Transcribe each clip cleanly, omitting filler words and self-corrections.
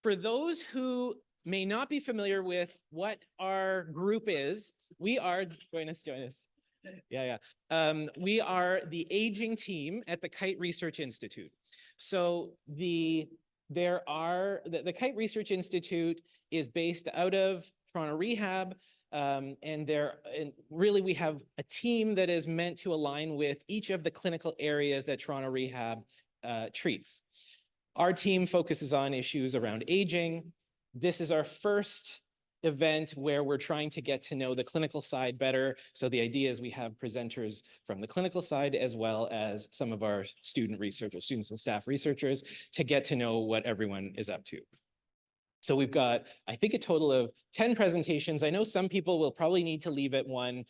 For those who may not be familiar with what our group is, we are, join us. Yeah. We are the aging team at the KITE Research Institute. So the KITE Research Institute is based out of Toronto Rehab, and really we have a team that is meant to align with each of the clinical areas that Toronto Rehab treats. Our team focuses on issues around aging. This is our first event where we're trying to get to know the clinical side better. So the idea is we have presenters from the clinical side as well as some of our student researchers, students and staff researchers, to get to know what everyone is up to. So we've got, I think, a total of 10 presentations. I know some people will probably need to leave at 1.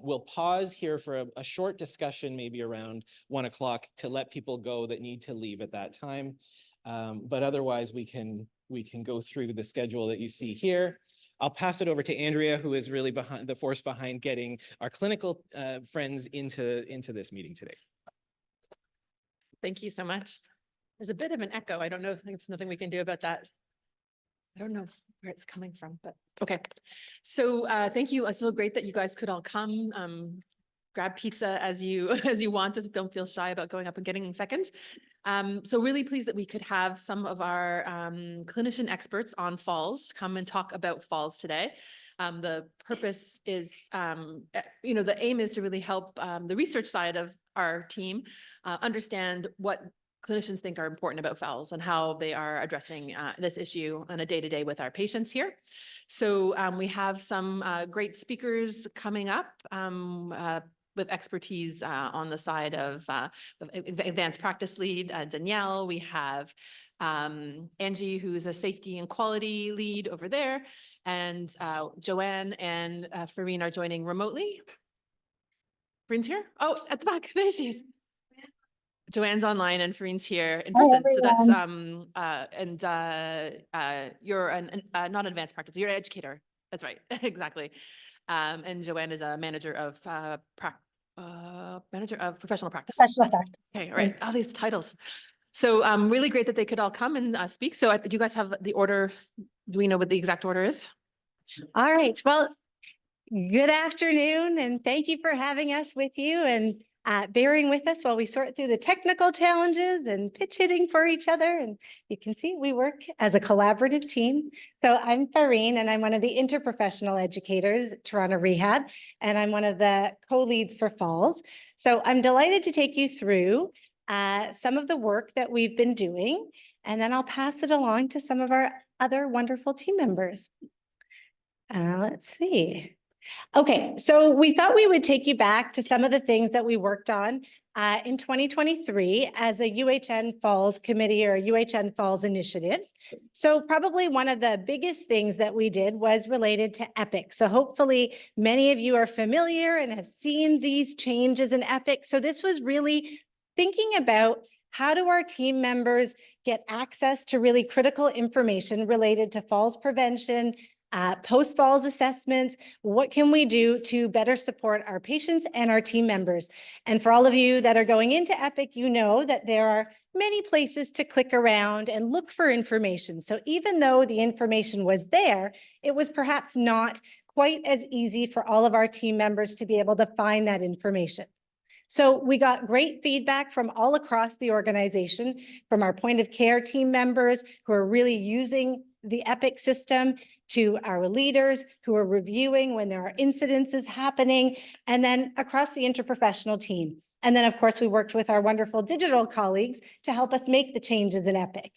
We'll pause here for a short discussion, maybe around 1 o'clock, to let people go that need to leave at that time. But otherwise, we can go through the schedule that you see here. I'll pass it over to Andrea, who is really behind the force behind getting our clinical friends into this meeting today. Thank you so much. There's a bit of an echo. I don't know if there's nothing we can do about that. I don't know where it's coming from, but okay. So thank you. It's so great that you guys could all come. Grab pizza as you want to. Don't feel shy about going up and getting seconds. So really pleased that we could have some of our clinician experts on falls come and talk about falls today. The purpose is, the aim is to really help the research side of our team understand what clinicians think are important about falls and how they are addressing this issue on a day-to-day with our patients here. So we have some great speakers coming up with expertise on the side of advanced practice lead, Danielle. We have Angie, who's a safety and quality lead over there. And Joanne and Farine are joining remotely. Farine's here? Oh, at the back, there she is. Joanne's online and Farine's here in person. So that's, you're not an advanced practice, you're an educator. That's right, exactly. And Joanne is a manager of professional practice. Professional practice. Okay, all right, all these titles. So really great that they could all come and speak. So do you guys have the order? Do we know what the exact order is? All right, well, good afternoon and thank you for having us with you and bearing with us while we sort through the technical challenges and pitch hitting for each other. And you can see we work as a collaborative team. So I'm Farine and I'm one of the interprofessional educators at Toronto Rehab, and I'm one of the co-leads for Falls. So I'm delighted to take you through some of the work that we've been doing, and then I'll pass it along to some of our other wonderful team members. Let's see. Okay, so we thought we would take you back to some of the things that we worked on in 2023 as a UHN Falls committee or UHN Falls initiatives. So probably one of the biggest things that we did was related to EPIC. So hopefully many of you are familiar and have seen these changes in EPIC. So this was really thinking about how do our team members get access to really critical information related to falls prevention, post-falls assessments. What can we do to better support our patients and our team members? And for all of you that are going into EPIC, you know that there are many places to click around and look for information. So even though the information was there, it was perhaps not quite as easy for all of our team members to be able to find that information. So we got great feedback from all across the organization, from our point of care team members who are really using the EPIC system, to our leaders who are reviewing when there are incidences happening, and then across the interprofessional team. And then of course, we worked with our wonderful digital colleagues to help us make the changes in EPIC.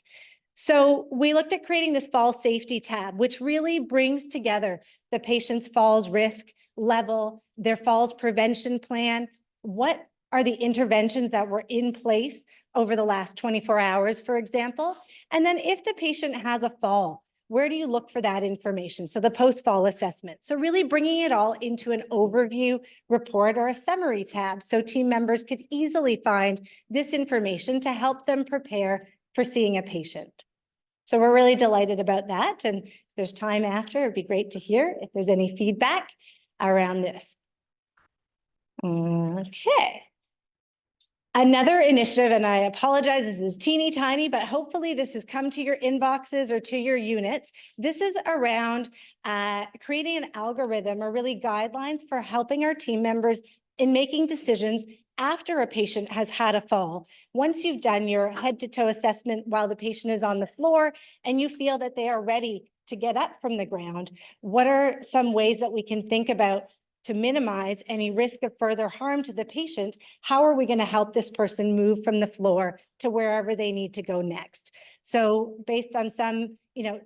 So we looked at creating this fall safety tab, which really brings together the patient's falls risk level, their falls prevention plan, what are the interventions that were in place over the last 24 hours, for example, and then if the patient has a fall, where do you look for that information? So the post-fall assessment. So really bringing it all into an overview report or a summary tab so team members could easily find this information to help them prepare for seeing a patient. So we're really delighted about that. And if there's time after, it'd be great to hear if there's any feedback around this. Okay. Another initiative, and I apologize, this is teeny tiny, but hopefully this has come to your inboxes or to your units. This is around creating an algorithm or really guidelines for helping our team members in making decisions after a patient has had a fall. Once you've done your head-to-toe assessment while the patient is on the floor and you feel that they are ready to get up from the ground, what are some ways that we can think about to minimize any risk of further harm to the patient? How are we going to help this person move from the floor to wherever they need to go next? So based on some,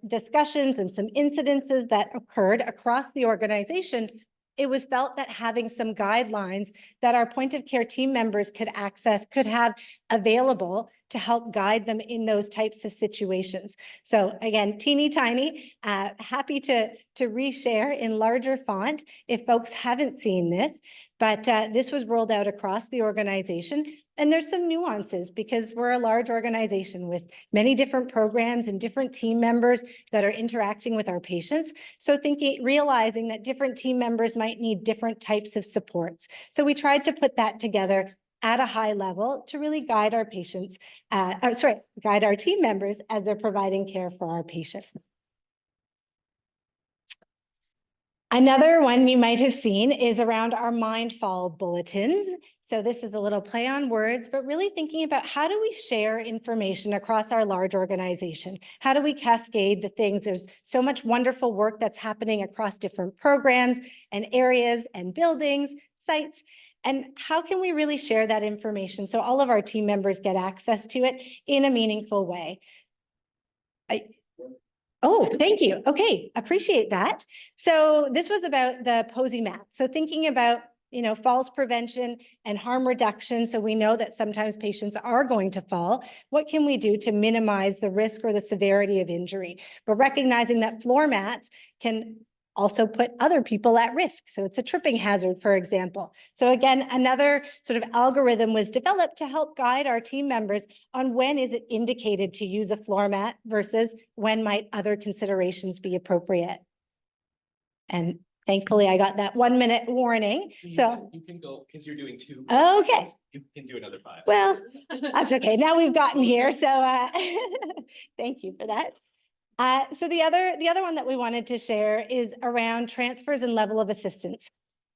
discussions and some incidences that occurred across the organization, it was felt that having some guidelines that our point of care team members could access, could have available to help guide them in those types of situations. So again, teeny tiny, happy to reshare in larger font if folks haven't seen this, but this was rolled out across the organization. And there's some nuances because we're a large organization with many different programs and different team members that are interacting with our patients. So realizing that different team members might need different types of supports. So we tried to put that together at a high level to really guide our patients, guide our team members as they're providing care for our patients. Another one you might have seen is around our Mindfall bulletins. So this is a little play on words, but really thinking about how do we share information across our large organization? How do we cascade the things? There's so much wonderful work that's happening across different programs and areas and buildings, sites. And how can we really share that information so all of our team members get access to it in a meaningful way? Oh, thank you. Okay, appreciate that. So this was about the posy mat. So thinking about, falls prevention and harm reduction. So we know that sometimes patients are going to fall. What can we do to minimize the risk or the severity of injury? But recognizing that floor mats can also put other people at risk. So it's a tripping hazard, for example. So again, another sort of algorithm was developed to help guide our team members on when is it indicated to use a floor mat versus when might other considerations be appropriate. And thankfully I got that 1 minute warning. So you can go because you're doing 2. Okay. You can do another 5. Well, that's okay. Now we've gotten here. So thank you for that. So the other one that we wanted to share is around transfers and level of assistance.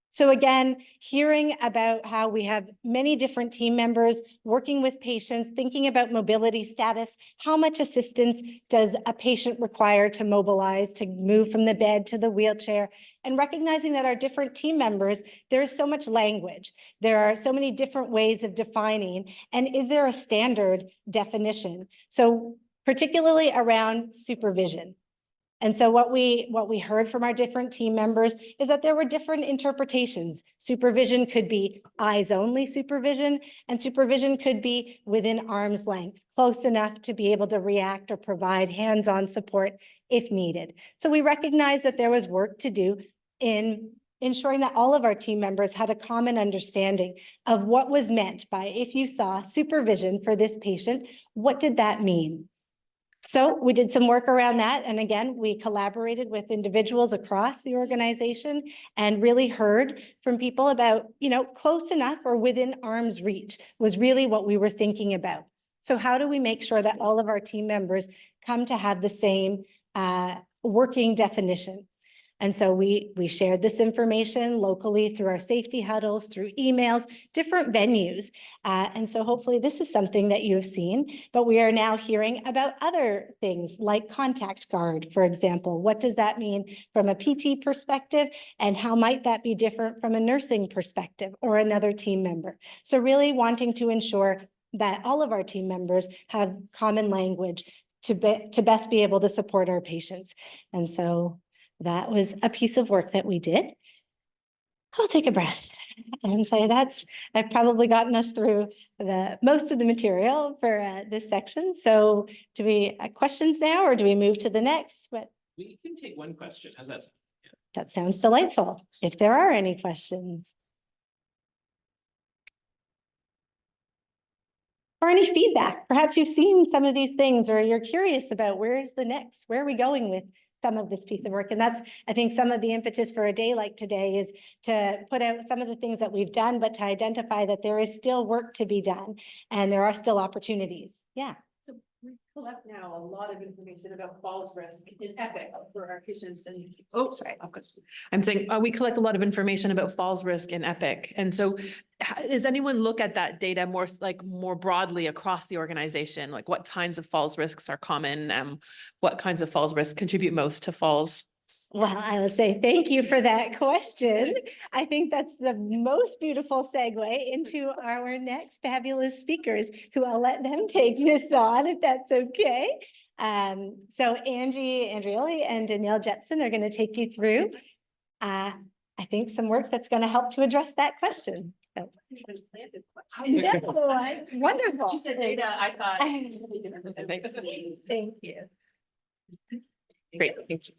So again, hearing about how we have many different team members working with patients, thinking about mobility status, how much assistance does a patient require to mobilize, to move from the bed to the wheelchair, and recognizing that our different team members, there's so much language. There are so many different ways of defining, and is there a standard definition? So particularly around supervision. And so what we heard from our different team members is that there were different interpretations. Supervision could be eyes only supervision, and supervision could be within arm's length, close enough to be able to react or provide hands-on support if needed. So we recognize that there was work to do in ensuring that all of our team members had a common understanding of what was meant by, if you saw supervision for this patient, what did that mean? So we did some work around that. And again, we collaborated with individuals across the organization and really heard from people about, close enough or within arm's reach was really what we were thinking about. So how do we make sure that all of our team members come to have the same working definition? And so we shared this information locally through our safety huddles, through emails, different venues. And so hopefully this is something that you have seen, but we are now hearing about other things like contact guard, for example. What does that mean from a PT perspective? And how might that be different from a nursing perspective or another team member? So really wanting to ensure that all of our team members have common language to best be able to support our patients. And so that was a piece of work that we did. I'll take a breath and say I've probably gotten us through most of the material for this section. So do we questions now, or do we move to the next? But we can take one question. How's that sound? Yeah. That sounds delightful. If there are any questions. for any feedback. Perhaps you've seen some of these things, or you're curious about where are we going with some of this piece of work. And that's, I think, some of the impetus for a day like today is to put out some of the things that we've done, but to identify that there is still work to be done and there are still opportunities. Yeah. So we collect now a lot of information about falls risk in EPIC for our patients and. Oh, sorry. I'm saying, we collect a lot of information about falls risk in EPIC. And so does anyone look at that data more broadly across the organization? Like what kinds of falls risks are common? What kinds of falls risks contribute most to falls? Well, I will say thank you for that question. I think that's the most beautiful segue into our next fabulous speakers, who I'll let them take this on, if that's okay. So Angie Andrioli and Danielle Jepson are going to take you through, I think, some work that's going to help to address that question. So. I know, it's wonderful. You said data, I thought. Thank you. Great, thank you.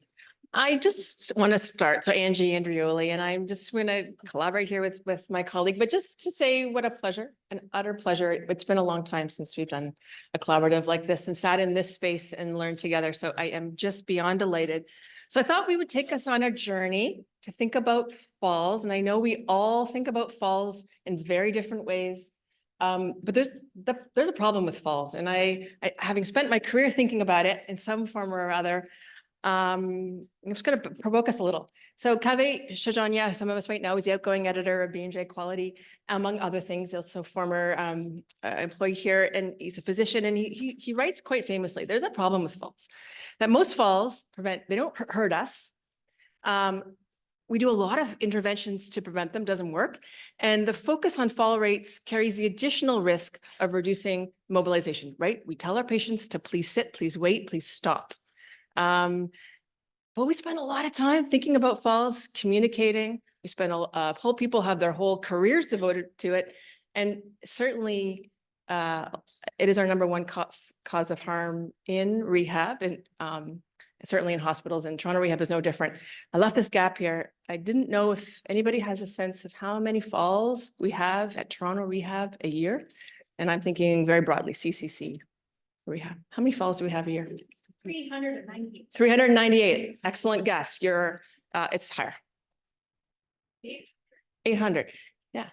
I just want to start. So Angie Andrioli, and I'm just going to collaborate here with my colleague, but just to say what a pleasure, an utter pleasure. It's been a long time since we've done a collaborative like this and sat in this space and learned together. So I am just beyond delighted. So I thought we would take us on a journey to think about falls. And I know we all think about falls in very different ways. But there's a problem with falls. And I having spent my career thinking about it in some form or other, I'm just going to provoke us a little. So Kaveh Shajania, some of us might know, is the outgoing editor of B&J Quality, among other things, also former employee here, and he's a physician, and he writes quite famously, there's a problem with falls, that most falls they don't hurt us. We do a lot of interventions to prevent them, doesn't work. And the focus on fall rates carries the additional risk of reducing mobilization, right? We tell our patients to please sit, please wait, please stop. But we spend a lot of time thinking about falls, communicating. We spend whole people have their whole careers devoted to it. And certainly it is our number one cause of harm in rehab, and certainly in hospitals, and Toronto Rehab is no different. I left this gap here. I didn't know if anybody has a sense of how many falls we have at Toronto Rehab a year. And I'm thinking very broadly, CCC rehab. How many falls do we have a year? 398. 398. Excellent guess. It's higher. 800. Yeah.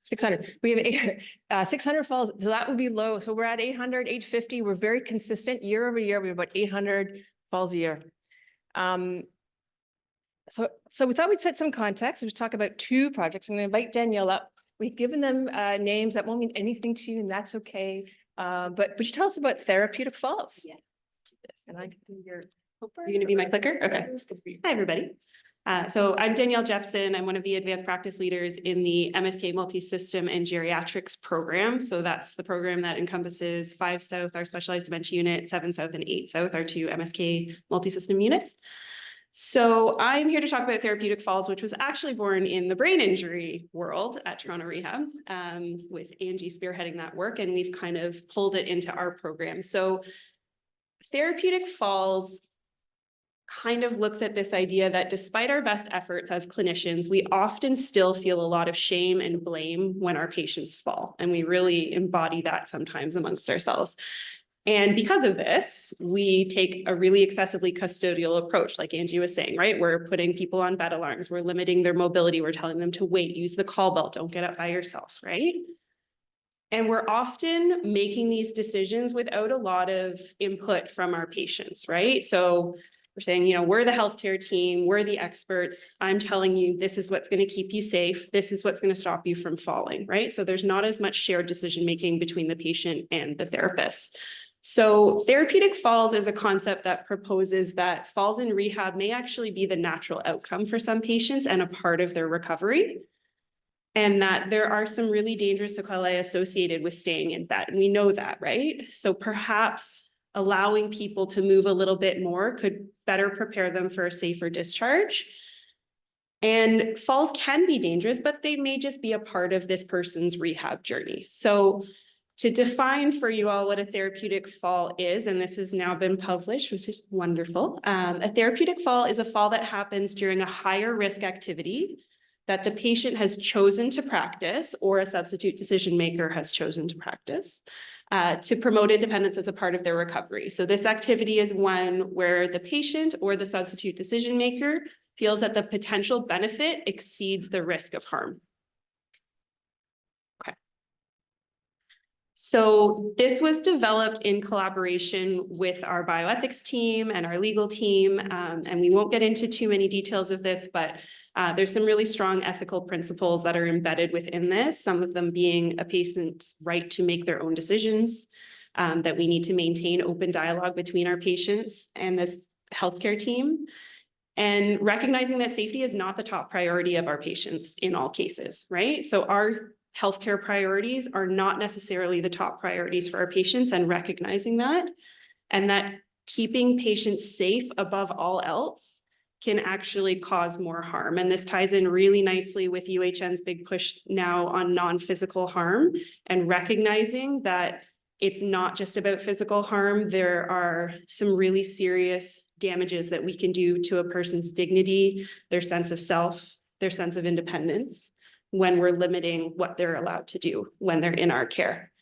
600. We have 600 falls. So that would be low. So we're at 800, 850. We're very consistent year over year. We have about 800 falls a year. So we thought we'd set some context. We'll talk about two projects. I'm going to invite Danielle up. We've given them names that won't mean anything to you, and that's okay. But would you tell us about therapeutic falls? Yeah. And I can do your. You're going to be my clicker? Okay. Hi, everybody. So I'm Danielle Jepson. I'm one of the advanced practice leaders in the MSK Multisystem and Geriatrics program. So that's the program that encompasses 5 South, our specialized dementia unit, 7 South and 8 South, our 2 MSK Multisystem units. So I'm here to talk about therapeutic falls, which was actually born in the brain injury world at Toronto Rehab, with Angie spearheading that work, and we've kind of pulled it into our program. So therapeutic falls kind of looks at this idea that despite our best efforts as clinicians, we often still feel a lot of shame and blame when our patients fall, and we really embody that sometimes amongst ourselves. And because of this, we take a really excessively custodial approach, like Angie was saying, right? We're putting people on bed alarms, we're limiting their mobility, we're telling them to wait, use the call belt, don't get up by yourself, right? And we're often making these decisions without a lot of input from our patients, right? So we're saying, you know, we're the healthcare team, we're the experts. I'm telling you, this is what's going to keep you safe. This is what's going to stop you from falling, right? So there's not as much shared decision-making between the patient and the therapist. So therapeutic falls is a concept that proposes that falls in rehab may actually be the natural outcome for some patients and a part of their recovery. And that there are some really dangerous sequelae associated with staying in bed. And we know that, right? So perhaps allowing people to move a little bit more could better prepare them for a safer discharge. And falls can be dangerous, but they may just be a part of this person's rehab journey. So to define for you all what a therapeutic fall is, and this has now been published, which is wonderful. A therapeutic fall is a fall that happens during a higher risk activity that the patient has chosen to practice or a substitute decision maker has chosen to practice to promote independence as a part of their recovery. So this activity is one where the patient or the substitute decision maker feels that the potential benefit exceeds the risk of harm. Okay. So this was developed in collaboration with our bioethics team and our legal team. And we won't get into too many details of this, but there's some really strong ethical principles that are embedded within this, some of them being a patient's right to make their own decisions, that we need to maintain open dialogue between our patients and this healthcare team, and recognizing that safety is not the top priority of our patients in all cases, right? So our healthcare priorities are not necessarily the top priorities for our patients, and recognizing that, and that keeping patients safe above all else can actually cause more harm. And this ties in really nicely with UHN's big push now on non-physical harm, and recognizing that it's not just about physical harm. There are some really serious damages that we can do to a person's dignity, their sense of self, their sense of independence, when we're limiting what they're allowed to do when they're in our care.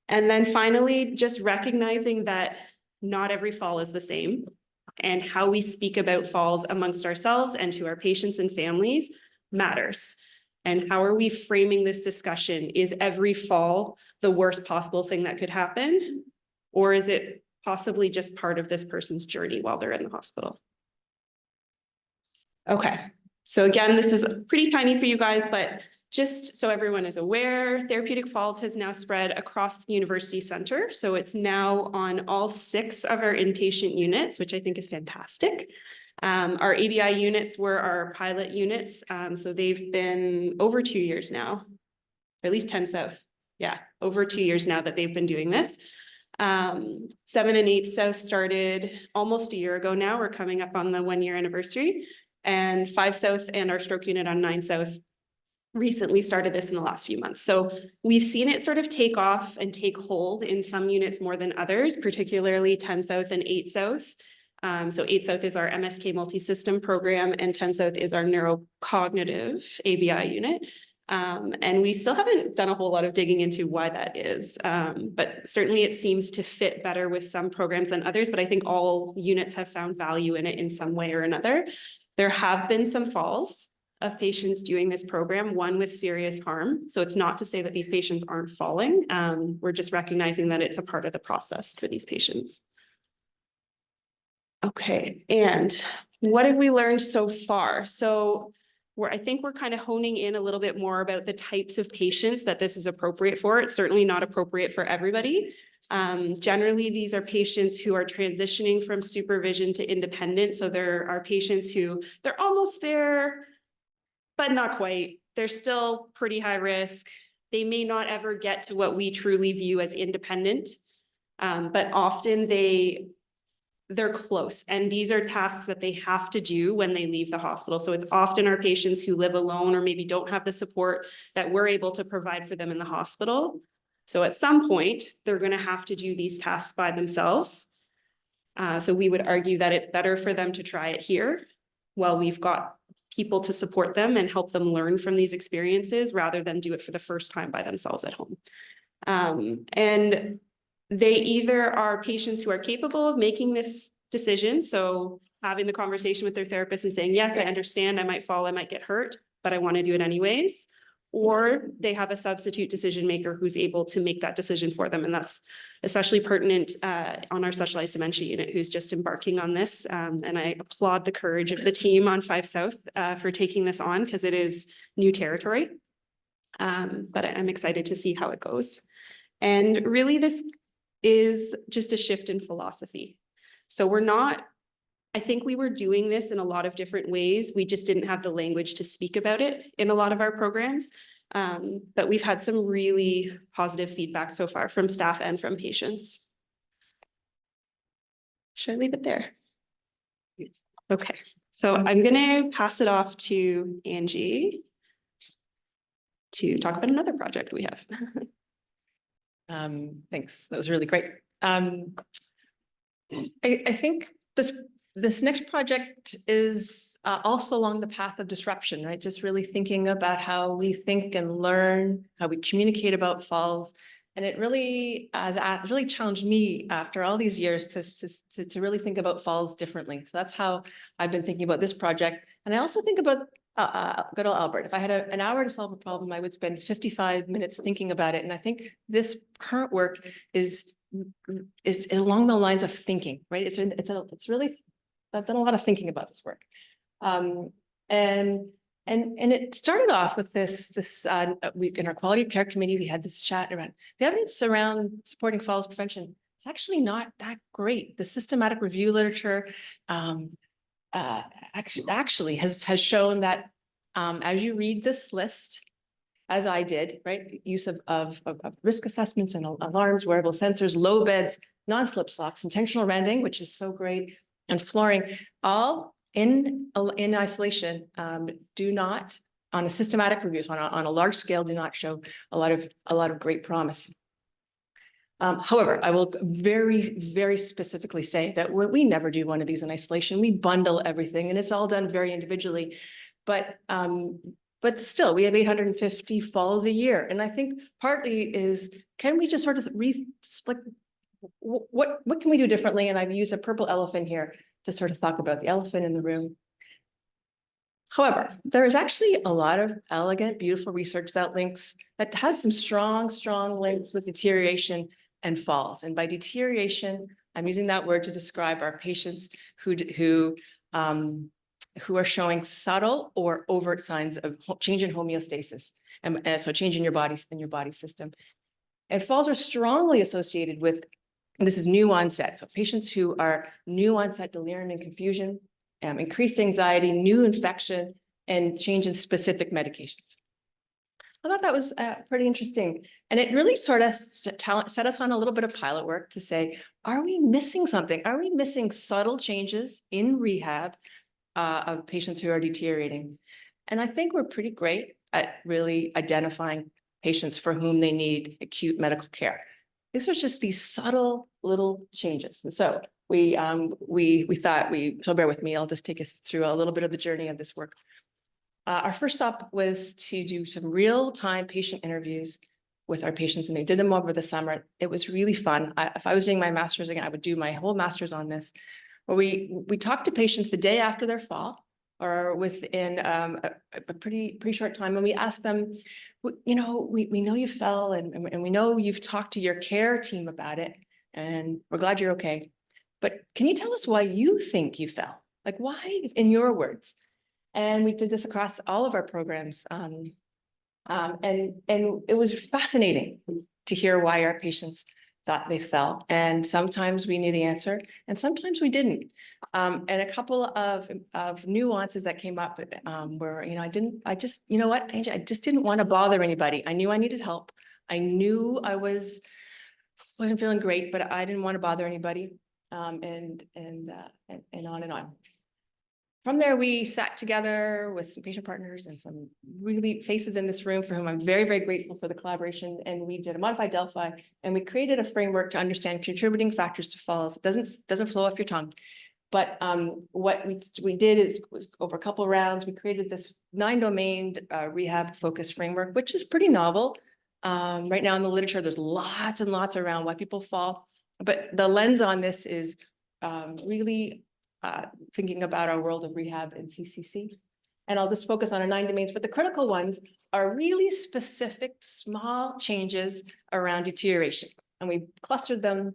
And then finally, just recognizing that not every fall is the same, and how we speak about falls amongst ourselves and to our patients and families matters. And how are we framing this discussion? Is every fall the worst possible thing that could happen? Or is it possibly just part of this person's journey while they're in the hospital? Okay. So again, this is pretty tiny for you guys, but just so everyone is aware, Therapeutic Falls has now spread across the University Center. So it's now on all 6 of our inpatient units, which I think is fantastic. Our ABI units were our pilot units. So they've been over 2 years now, or at least 10 South. Yeah, over 2 years now that they've been doing this. 7 and 8 South started almost a year ago now. We're coming up on the 1-year anniversary. And 5 South and our stroke unit on 9 South recently started this in the last few months. So we've seen it sort of take off and take hold in some units more than others, particularly 10 South and 8 South. So 8 South is our MSK multi-system program, and 10 South is our neurocognitive ABI unit. And we still haven't done a whole lot of digging into why that is. But certainly it seems to fit better with some programs than others, but I think all units have found value in it in some way or another. There have been some falls of patients doing this program, one with serious harm. So it's not to say that these patients aren't falling. We're just recognizing that it's a part of the process for these patients. Okay, and what have we learned so far? So I think we're kind of honing in a little bit more about the types of patients that this is appropriate for. It's certainly not appropriate for everybody. Generally, these are patients who are transitioning from supervision to independent. So there are patients who they're almost there, but not quite. They're still pretty high risk. They may not ever get to what we truly view as independent, but often they're close. And these are tasks that they have to do when they leave the hospital. So it's often our patients who live alone or maybe don't have the support that we're able to provide for them in the hospital. So at some point, they're going to have to do these tasks by themselves. So we would argue that it's better for them to try it here while we've got people to support them and help them learn from these experiences rather than do it for the first time by themselves at home. And they either are patients who are capable of making this decision, so having the conversation with their therapist and saying, yes, I understand, I might fall, I might get hurt, but I want to do it anyways. Or they have a substitute decision maker who's able to make that decision for them. And that's especially pertinent on our specialized dementia unit, who's just embarking on this. And I applaud the courage of the team on 5 South for taking this on, because it is new territory. But I'm excited to see how it goes. And really, this is just a shift in philosophy. So I think we were doing this in a lot of different ways. We just didn't have the language to speak about it in a lot of our programs. But we've had some really positive feedback so far from staff and from patients. Should I leave it there? Okay, so I'm going to pass it off to Angie to talk about another project we have. Thanks. That was really great. I think this this next project is also along the path of disruption, right? Just really thinking about how we think and learn, how we communicate about falls. And it really really challenged me after all these years to really think about falls differently. So that's how I've been thinking about this project. And I also think about good old Albert. If I had an hour to solve a problem, I would spend 55 minutes thinking about it. And I think this current work is along the lines of thinking, right? It's really, I've done a lot of thinking about this work. And it started off with we in our quality of care committee, we had this chat around the evidence around supporting falls prevention. It's actually not that great. The systematic review literature actually has shown that as you read this list, as I did, right? Use of risk assessments and alarms, wearable sensors, low beds, non-slip socks, intentional rending, which is so great, and flooring, all in isolation, do not, on a systematic review, so on a large scale, do not show a lot of great promise. However, I will very, very specifically say that we never do one of these in isolation. We bundle everything, and it's all done very individually. But still, we have 850 falls a year. And I think partly is, can we just sort of what can we do differently? And I've used a purple elephant here to sort of talk about the elephant in the room. However, there is actually a lot of elegant, beautiful research that has some strong links with deterioration and falls. And by deterioration, I'm using that word to describe our patients who are showing subtle or overt signs of change in homeostasis, and so change in your body system. And falls are strongly associated with, and this is new onset, so patients who are new onset delirium and confusion, increased anxiety, new infection, and change in specific medications. I thought that was pretty interesting. And it really sort of set us on a little bit of pilot work to say, are we missing something? Are we missing subtle changes in rehab of patients who are deteriorating? And I think we're pretty great at really identifying patients for whom they need acute medical care. These are just these subtle little changes. And so we thought so bear with me, I'll just take us through a little bit of the journey of this work. Our first stop was to do some real-time patient interviews with our patients, and they did them over the summer. It was really fun. If I was doing my master's again, I would do my whole master's on this, where we talked to patients the day after their fall or within a pretty short time. And we asked them, you know, we know you fell and we know you've talked to your care team about it, and we're glad you're okay. But can you tell us why you think you fell? Like, why, in your words? And we did this across all of our programs. And it was fascinating to hear why our patients thought they fell. And sometimes we knew the answer and sometimes we didn't. And a couple of nuances that came up were, you know, you know what, Angie, I just didn't want to bother anybody. I knew I needed help. I knew I wasn't feeling great, but I didn't want to bother anybody. And on and on. From there, we sat together with some patient partners and some really faces in this room for whom I'm very, very grateful for the collaboration. And we did a modified Delphi, and we created a framework to understand contributing factors to falls. It doesn't flow off your tongue. But what we did was over a couple of rounds, we created this 9-domain rehab focused framework, which is pretty novel. Right now in the literature, there's lots and lots around why people fall. But the lens on this is really thinking about our world of rehab and CCC. And I'll just focus on our 9 domains, but the critical ones are really specific, small changes around deterioration. And we clustered them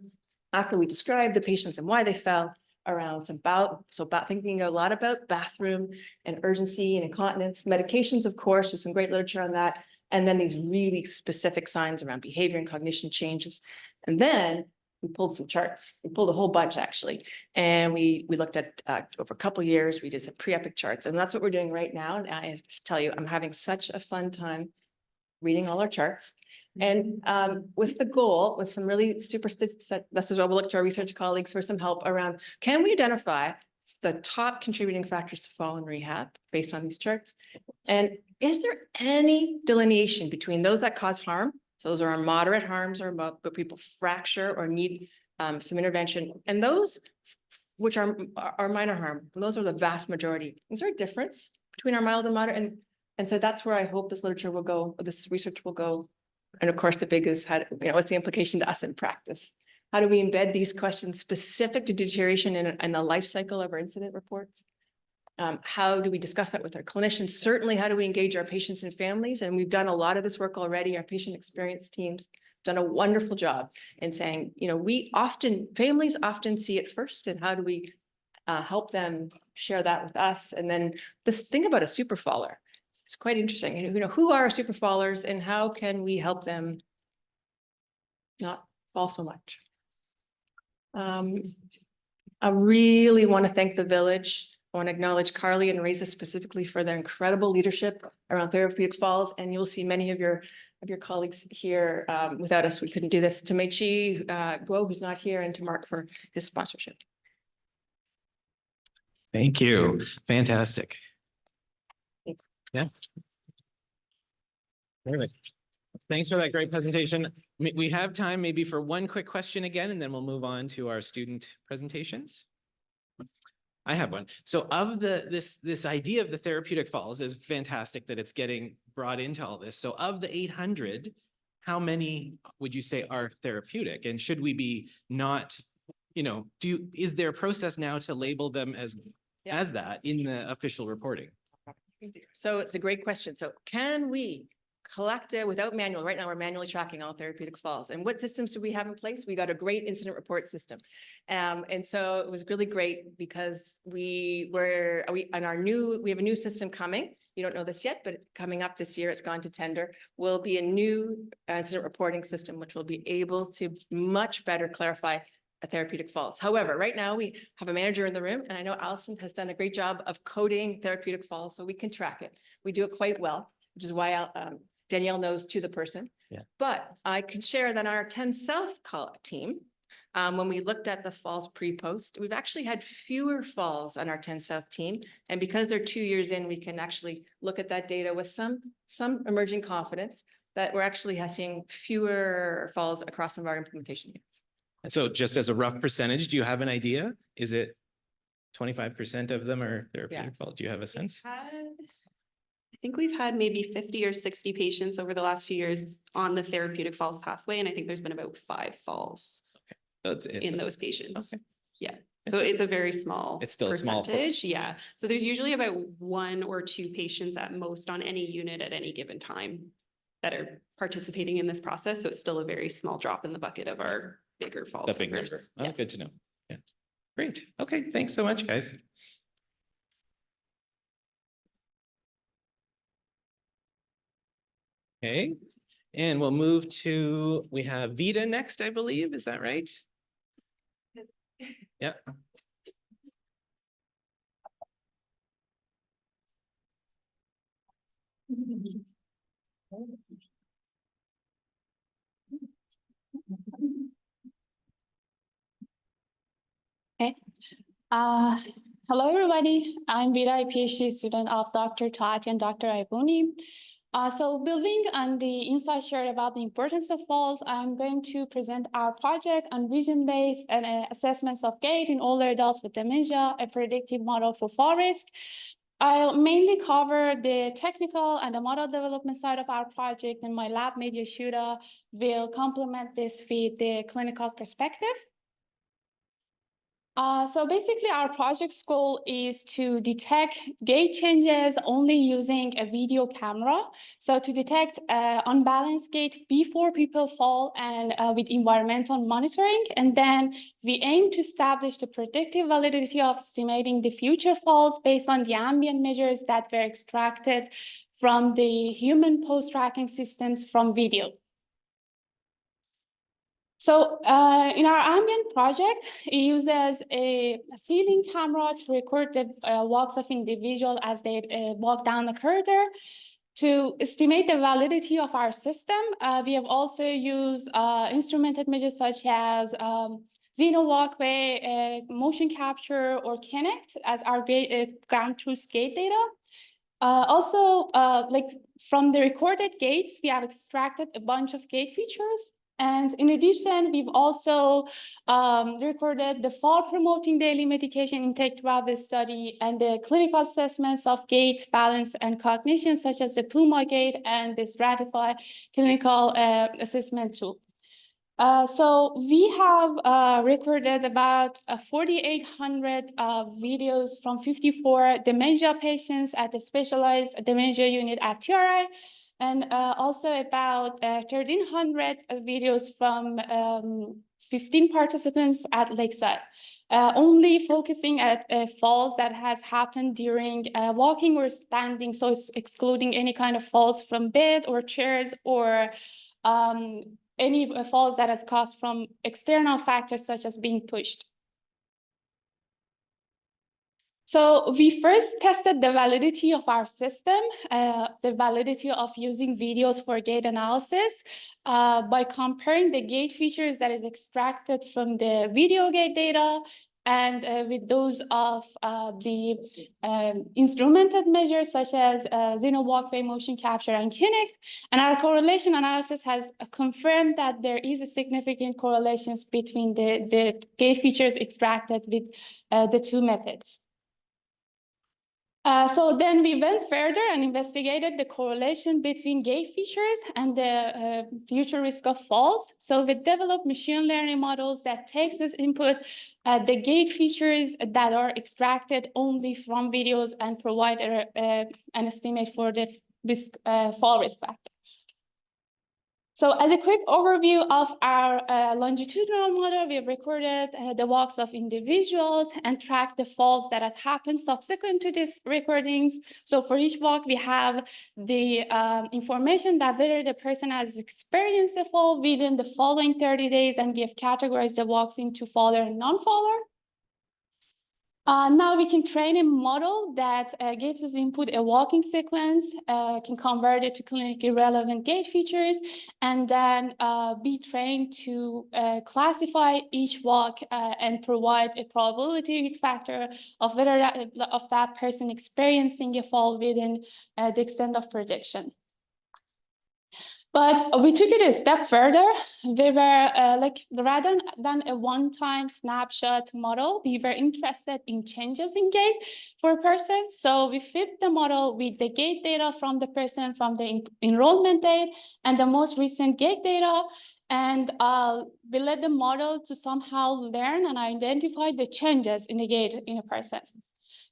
after we described the patients and why they fell around thinking a lot about bathroom and urgency and incontinence, medications, of course, there's some great literature on that. And then these really specific signs around behavior and cognition changes. And then we pulled some charts. We pulled a whole bunch actually. And we looked at over a couple of years, we did some pre-epic charts, and that's what we're doing right now. And I tell you, I'm having such a fun time reading all our charts. And with the goal, with some really super, this is where we'll look to our research colleagues for some help around, can we identify the top contributing factors to fall in rehab based on these charts? And is there any delineation between those that cause harm? So those are our moderate harms, or where people fracture or need some intervention. And those which are minor harm. And those are the vast majority. Is there a difference between our mild and moderate? And so that's where I hope this literature will go, or this research will go. And of course, the big is how, what's the implication to us in practice? How do we embed these questions specific to deterioration in the life cycle of our incident reports? How do we discuss that with our clinicians? Certainly, how do we engage our patients and families? And we've done a lot of this work already. Our patient experience teams done a wonderful job in saying, families often see it first, and how do we help them share that with us? And then this thing about a super faller, it's quite interesting. Who are super fallers and how can we help them not fall so much? I really want to thank the village. I want to acknowledge Carly and Reza specifically for their incredible leadership around therapeutic falls. And you'll see many of your colleagues here. Without us, we couldn't do this. To Meichi Guo, who's not here, and to Mark for his sponsorship. Thank you. Fantastic. Yeah. Perfect. Thanks for that great presentation. We have time maybe for one quick question again, and then we'll move on to our student presentations. I have one. So of this idea of the therapeutic falls is fantastic that it's getting brought into all this. So of the 800, how many would you say are therapeutic? And should we be not, is there a process now to label them as that in the official reporting? So it's a great question. So can we collect it without manual? Right now, we're manually tracking all therapeutic falls. And what systems do we have in place? We got a great incident report system. And so it was really great because we have a new system coming. You don't know this yet, but coming up this year, it's gone to tender, will be a new incident reporting system, which will be able to much better clarify therapeutic falls. However, right now we have a manager in the room, and I know Allison has done a great job of coding therapeutic falls, so we can track it. We do it quite well, which is why Danielle knows to the person. Yeah. But I can share that our 10 South team, when we looked at the falls pre-post, we've actually had fewer falls on our 10 South team. And because they're 2 years in, we can actually look at that data with some emerging confidence that we're actually seeing fewer falls across some of our implementation units. So just as a rough percentage, do you have an idea? Is it 25% of them are therapeutic falls? Do you have a sense? I think we've had maybe 50 or 60 patients over the last few years on the therapeutic falls pathway. And I think there's been about 5 falls in those patients. Okay. Yeah. So it's a very small percentage. Yeah. So there's usually about 1 or 2 patients at most on any unit at any given time that are participating in this process. So it's still a very small drop in the bucket of our bigger fall numbers. Oh, good to know. Yeah. Great. Okay. Thanks so much, guys. Okay. And we'll move to, we have Vita next, I believe. Is that right? Yeah. Okay. Hello, everybody. I'm Vida, a PhD student of Dr. Toati and Dr. Ibuni. So building on the insights shared about the importance of falls, I'm going to present our project on vision-based and assessments of gait in older adults with dementia, a predictive model for fall risk. I'll mainly cover the technical and the model development side of our project, and my lab mate Yashuda will complement this with the clinical perspective. So basically, our project's goal is to detect gait changes only using a video camera. So to detect unbalanced gait before people fall and with environmental monitoring. And then we aim to establish the predictive validity of estimating the future falls based on the ambient measures that were extracted from the human post-tracking systems from video. So in our ambient project, it uses a ceiling camera to record the walks of individuals as they walk down the corridor. To estimate the validity of our system, we have also used instrumented measures such as Xeno walkway, motion capture, or Kinect as our ground truth gait data. Also, like from the recorded gaits, we have extracted a bunch of gait features And in addition, we've also recorded the fall-promoting daily medication intake throughout the study and the clinical assessments of gait, balance, and cognition, such as the PUMA gait and the Stratify clinical assessment tool. So we have recorded about 4,800 videos from 54 dementia patients at the specialized dementia unit at TRI, and also about 1,300 videos from 15 participants at Lakeside, only focusing at falls that has happened during walking or standing, so it's excluding any kind of falls from bed or chairs or any falls that has caused from external factors such as being pushed. So we first tested the validity of our system, the validity of using videos for gait analysis by comparing the gait features that is extracted from the video gait data and with those of the instrumented measures such as Zeno walkway motion capture and Kinect. And our correlation analysis has confirmed that there is a significant correlations between the gait features extracted with the two methods. So then we went further and investigated the correlation between gait features and the future risk of falls. So we developed machine learning models that takes as input the gait features that are extracted only from videos and provide an estimate for the risk, fall risk factor. So as a quick overview of our longitudinal model, we have recorded the walks of individuals and tracked the falls that had happened subsequent to these recordings. So for each walk, we have the information that whether the person has experienced a fall within the following 30 days, and we have categorized the walks into faller and non-faller. Now we can train a model that gets as input a walking sequence, can convert it to clinically relevant gait features, and then be trained to classify each walk and provide a probability risk factor of whether that person experiencing a fall within the extent of prediction. But we took it a step further. We were rather than a one-time snapshot model, we were interested in changes in gait for a person. So we fit the model with the gait data from the person from the enrollment date and the most recent gait data. And we let the model to somehow learn and identify the changes in the gait in a person.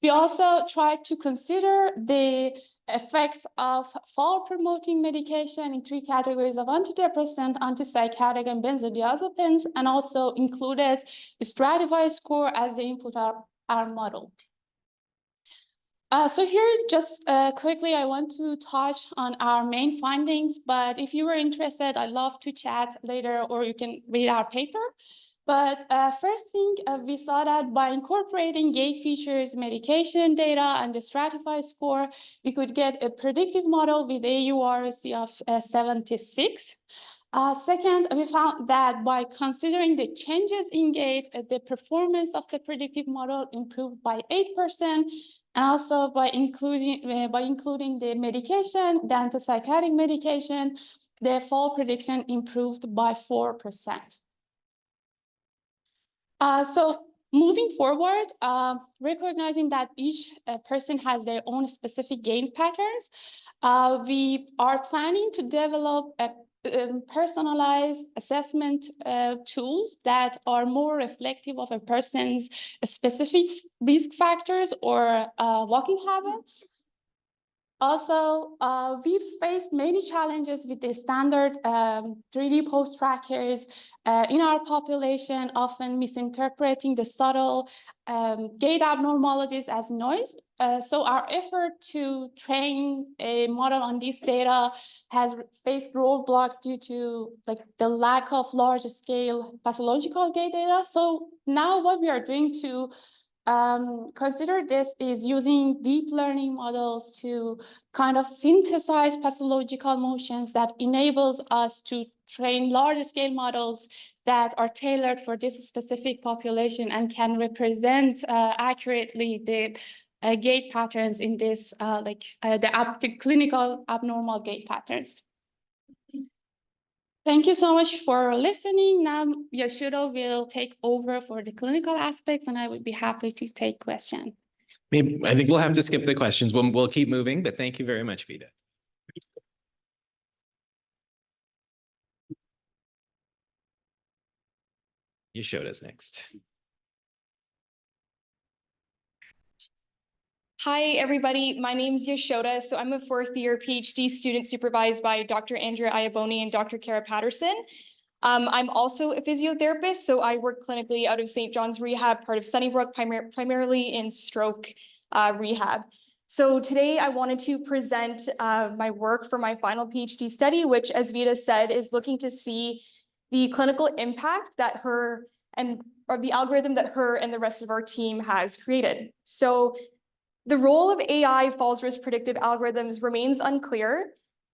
We also tried to consider the effects of fall-promoting medication in 3 categories of antidepressant, antipsychotic, and benzodiazepines, and also included a stratified score as the input of our model. So here, just quickly, I want to touch on our main findings, but if you were interested, I'd love to chat later, or you can read our paper. But first thing, we saw that by incorporating gait features, medication data, and the stratified score, we could get a predictive model with AURC of 76. Second, we found that by considering the changes in gait, the performance of the predictive model improved by 8%, and also by including the medication, the antipsychotic medication, the fall prediction improved by 4%. So moving forward, recognizing that each person has their own specific gait patterns, we are planning to develop a personalized assessment tools that are more reflective of a person's specific risk factors or walking habits. Also, we faced many challenges with the standard 3D pose trackers in our population, often misinterpreting the subtle gait abnormalities as noise. So our effort to train a model on this data has faced roadblock due to the lack of large-scale pathological gait data. So now what we are doing to consider this is using deep learning models to kind of synthesize pathological motions that enables us to train large scale models that are tailored for this specific population and can represent accurately the gait patterns in this, the clinical abnormal gait patterns. Thank you so much for listening. Now Yashuda will take over for the clinical aspects, and I would be happy to take questions. Maybe, I think we'll have to skip the questions. We'll keep moving, but thank you very much, Vida. You showed us next. Hi, everybody. My name is Yashoda. So I'm a fourth year PhD student supervised by Dr. Andrea Iaboni and Dr. Kara Patterson. I'm also a physiotherapist, so I work clinically out of St. John's Rehab, part of Sunnybrook, primarily in stroke rehab. So today I wanted to present my work for my final PhD study, which, as Vida said, is looking to see the clinical impact that or the algorithm that her and the rest of our team has created. So the role of AI falls risk predictive algorithms remains unclear.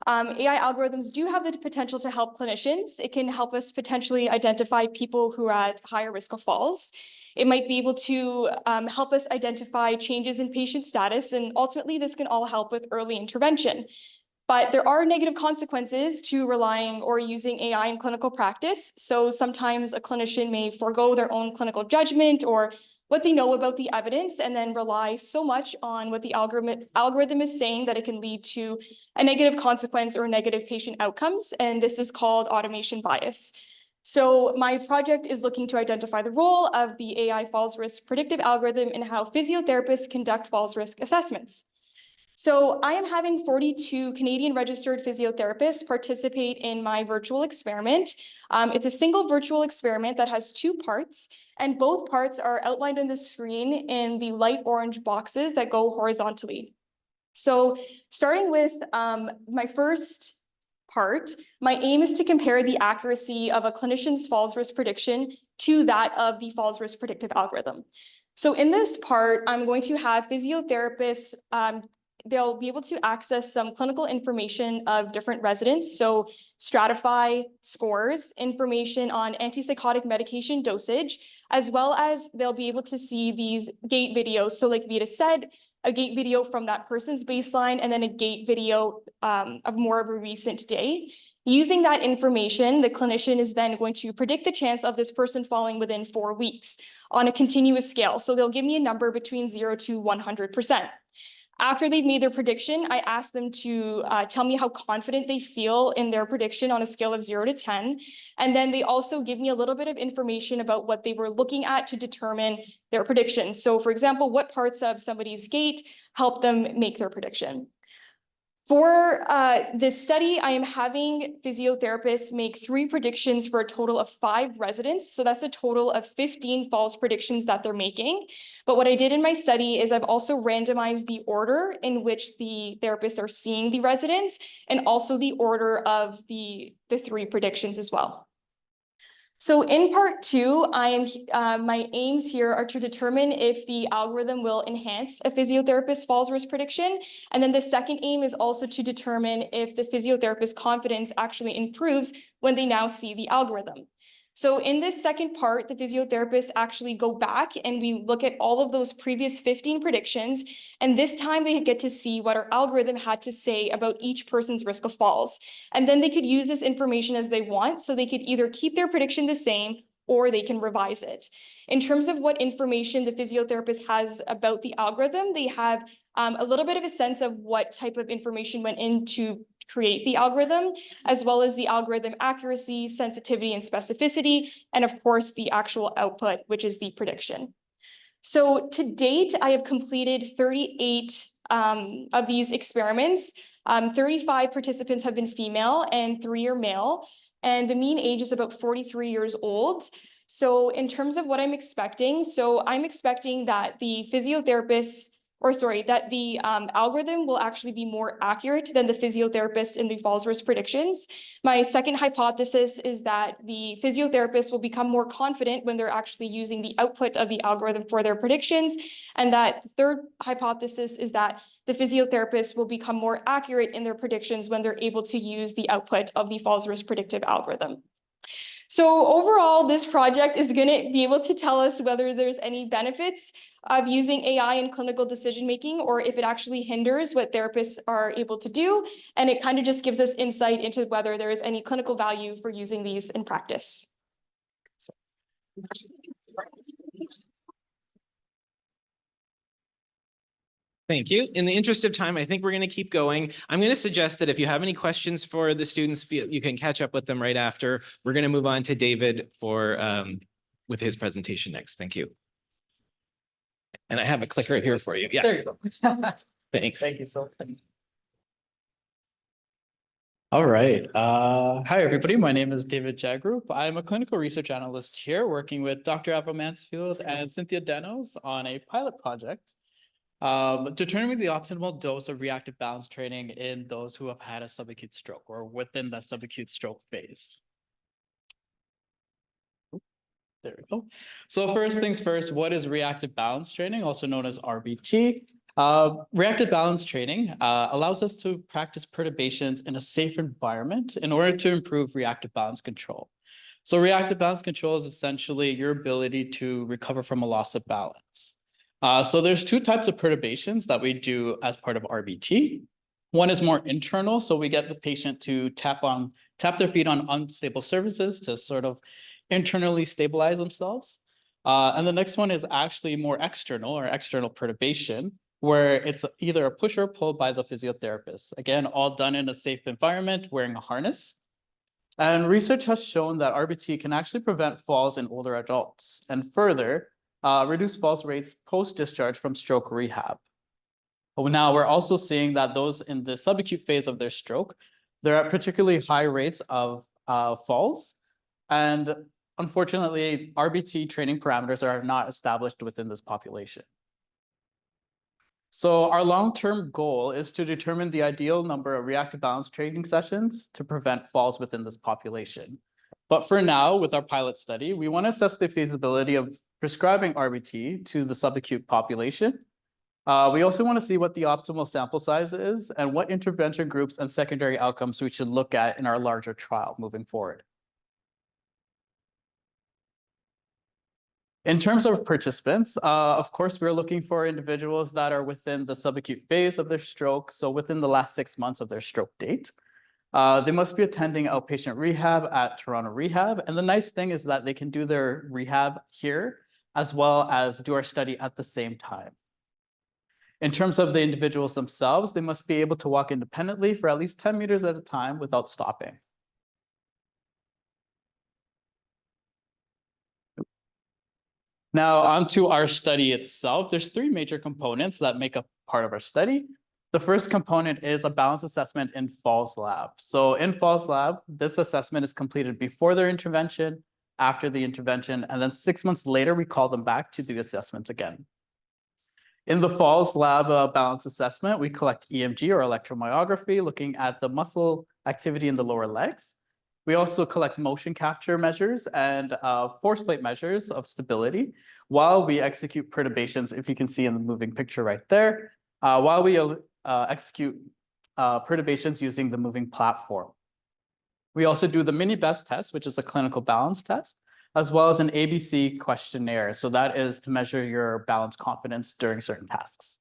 AI algorithms do have the potential to help clinicians. It can help us potentially identify people who are at higher risk of falls. It might be able to help us identify changes in patient status, and ultimately this can all help with early intervention. But there are negative consequences to relying or using AI in clinical practice. So sometimes a clinician may forego their own clinical judgment or what they know about the evidence and then rely so much on what the algorithm is saying that it can lead to a negative consequence or negative patient outcomes. And this is called automation bias. So my project is looking to identify the role of the AI falls risk predictive algorithm in how physiotherapists conduct falls risk assessments. So I am having 42 Canadian registered physiotherapists participate in my virtual experiment. It's a single virtual experiment that has two parts, and both parts are outlined on the screen in the light orange boxes that go horizontally. So starting with my first part, my aim is to compare the accuracy of a clinician's falls risk prediction to that of the falls risk predictive algorithm. So in this part, I'm going to have physiotherapists they'll be able to access some clinical information of different residents. So stratify scores, information on antipsychotic medication dosage, as well as they'll be able to see these gait videos. So like Vida said, a gait video from that person's baseline, and then a gait video of more of a recent day. Using that information, the clinician is then going to predict the chance of this person falling within 4 weeks on a continuous scale. So they'll give me a number between 0 to 100%. After they've made their prediction, I ask them to tell me how confident they feel in their prediction on a scale of 0 to 10. And then they also give me a little bit of information about what they were looking at to determine their prediction. So for example, what parts of somebody's gait help them make their prediction. For this study, I am having physiotherapists make 3 predictions for a total of 5 residents. So that's a total of 15 false predictions that they're making. But what I did in my study is I've also randomized the order in which the therapists are seeing the residents and also the order of the 3 predictions as well. So in part 2, my aims here are to determine if the algorithm will enhance a physiotherapist's falls risk prediction. And then the second aim is also to determine if the physiotherapist's confidence actually improves when they now see the algorithm. So in this second part, the physiotherapists actually go back and we look at all of those previous 15 predictions. And this time they get to see what our algorithm had to say about each person's risk of falls. And then they could use this information as they want. So they could either keep their prediction the same or they can revise it. In terms of what information the physiotherapist has about the algorithm, they have a little bit of a sense of what type of information went into create the algorithm, as well as the algorithm accuracy, sensitivity, and specificity, and of course, the actual output, which is the prediction. So to date, I have completed 38 of these experiments. 35 participants have been female and 3 are male, and the mean age is about 43 years old. So in terms of what I'm expecting, so I'm expecting that the algorithm will actually be more accurate than the physiotherapist in the falls risk predictions. My second hypothesis is that the physiotherapist will become more confident when they're actually using the output of the algorithm for their predictions. And that third hypothesis is that the physiotherapist will become more accurate in their predictions when they're able to use the output of the falls risk predictive algorithm. So overall, this project is going to be able to tell us whether there's any benefits of using AI in clinical decision-making, or if it actually hinders what therapists are able to do. And it kind of just gives us insight into whether there is any clinical value for using these in practice. Thank you. In the interest of time, I think we're going to keep going. I'm going to suggest that if you have any questions for the students, you can catch up with them right after. We're going to move on to David for with his presentation next. Thank you. And I have a clicker here for you. Yeah. There you go. Thanks. Thank you so much. All right. Hi, everybody. My name is David Jagrup. I'm a clinical research analyst here working with Dr. Ava Mansfield and Cynthia Denos on a pilot project determining the optimal dose of reactive balance training in those who have had a subacute stroke or within the subacute stroke phase. There we go. So first things first, what is reactive balance training, also known as RBT? Reactive balance training allows us to practice perturbations in a safe environment in order to improve reactive balance control. So reactive balance control is essentially your ability to recover from a loss of balance. So there's two types of perturbations that we do as part of RBT. One is more internal, so we get the patient to tap their feet on unstable surfaces to sort of internally stabilize themselves. And the next one is actually more external or external perturbation, where it's either a push or pull by the physiotherapist. Again, all done in a safe environment, wearing a harness. And research has shown that RBT can actually prevent falls in older adults and further reduce falls rates post-discharge from stroke rehab. But now we're also seeing that those in the subacute phase of their stroke, they're at particularly high rates of falls. And unfortunately, RBT training parameters are not established within this population. So our long-term goal is to determine the ideal number of reactive balance training sessions to prevent falls within this population. But for now, with our pilot study, we want to assess the feasibility of prescribing RBT to the subacute population. We also want to see what the optimal sample size is and what intervention groups and secondary outcomes we should look at in our larger trial moving forward. In terms of participants, of course, we're looking for individuals that are within the subacute phase of their stroke, so within the last 6 months of their stroke date. They must be attending outpatient rehab at Toronto Rehab. And the nice thing is that they can do their rehab here as well as do our study at the same time. In terms of the individuals themselves, they must be able to walk independently for at least 10 meters at a time without stopping. Now, onto our study itself. There's 3 major components that make up part of our study. The first component is a balance assessment in Falls Lab. So in Falls Lab, this assessment is completed before their intervention, after the intervention, and then 6 months later, we call them back to do assessments again. In the Falls Lab balance assessment, we collect EMG or electromyography, looking at the muscle activity in the lower legs. We also collect motion capture measures and force plate measures of stability while we execute perturbations, if you can see in the moving picture right there, while we execute perturbations using the moving platform. We also do the mini best test, which is a clinical balance test, as well as an ABC questionnaire. So that is to measure your balance confidence during certain tasks.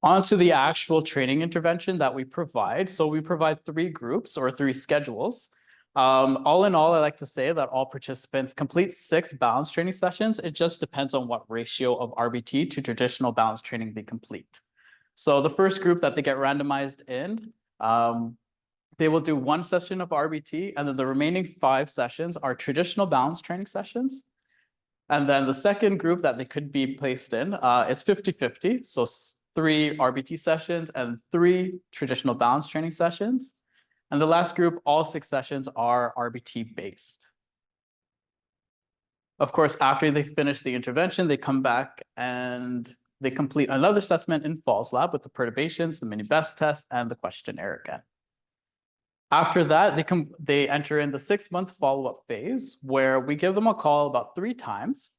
On to the actual training intervention that we provide. So we provide 3 groups or 3 schedules. All in all, I like to say that all participants complete 6 balance training sessions. It just depends on what ratio of RBT to traditional balance training they complete. So the first group that they get randomized in, they will do 1 session of RBT, and then the remaining 5 sessions are traditional balance training sessions. And then the second group that they could be placed in is 50-50. So 3 RBT sessions and 3 traditional balance training sessions. And the last group, all 6 sessions are RBT based. Of course, after they finish the intervention, they come back and they complete another assessment in Falls Lab with the perturbations, the mini best test, and the questionnaire again. After that, they enter in the 6-month follow-up phase where we give them a call about 3 times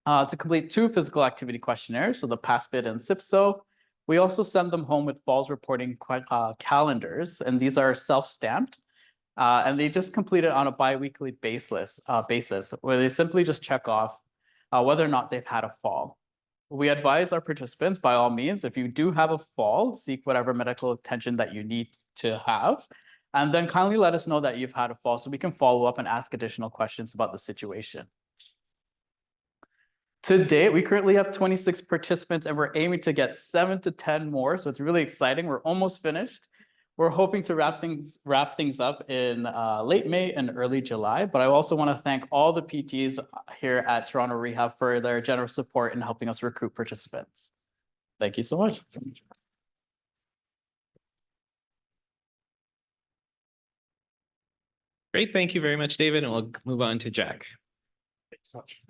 to complete 2 physical activity questionnaires, so the PASPIT and SIPSO. We also send them home with falls reporting calendars, and these are self-stamped. And they just complete it on a bi-weekly basis, where they simply just check off whether or not they've had a fall. We advise our participants, by all means, if you do have a fall, seek whatever medical attention that you need to have, and then kindly let us know that you've had a fall so we can follow up and ask additional questions about the situation. To date, we currently have 26 participants and we're aiming to get 7 to 10 more. So it's really exciting. We're almost finished. We're hoping to wrap things up in late May and early July. But I also want to thank all the PTs here at Toronto Rehab for their generous support in helping us recruit participants. Thank you so much. Great, thank you very much, David, and we'll move on to Jack. Thanks so much.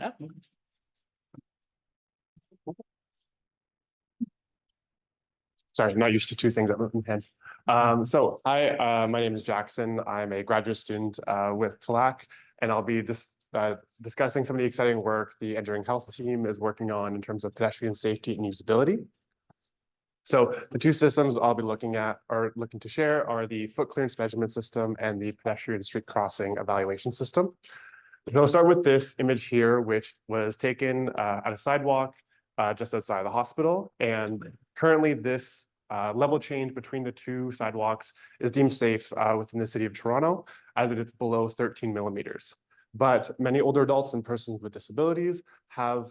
Sorry, I'm not used to two things at moving hands. Hi, my name is Jackson. I'm a graduate student with TLAC, and I'll be discussing some of the exciting work the engineering health team is working on in terms of pedestrian safety and usability. So the two systems I'll be looking to share are the foot clearance measurement system and the pedestrian street crossing evaluation system. And I'll start with this image here, which was taken at a sidewalk just outside the hospital. And currently this level change between the two sidewalks is deemed safe within the city of Toronto, as it's below 13 millimeters. But many older adults and persons with disabilities have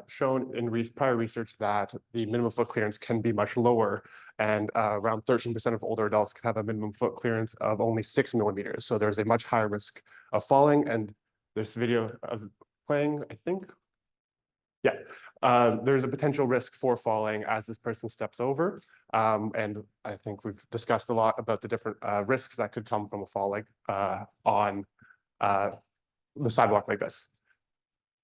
shown in prior research that the minimum foot clearance can be much lower, and around 13% of older adults can have a minimum foot clearance of only 6 millimeters. So there's a much higher risk of falling, and this video of playing, I think. Yeah, there's a potential risk for falling as this person steps over. And I think we've discussed a lot about the different risks that could come from a fall like on the sidewalk like this.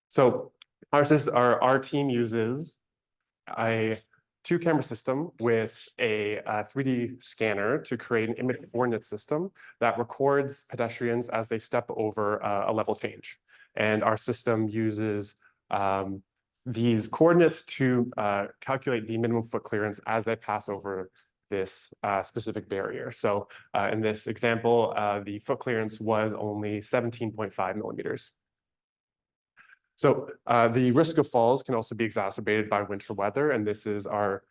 So our team uses a 2-camera system with a 3D scanner to create an image coordinate system that records pedestrians as they step over a level change. And our system uses these coordinates to calculate the minimum foot clearance as they pass over this specific barrier. So in this example, the foot clearance was only 17.5 millimeters. So the risk of falls can also be exacerbated by winter weather, and this is our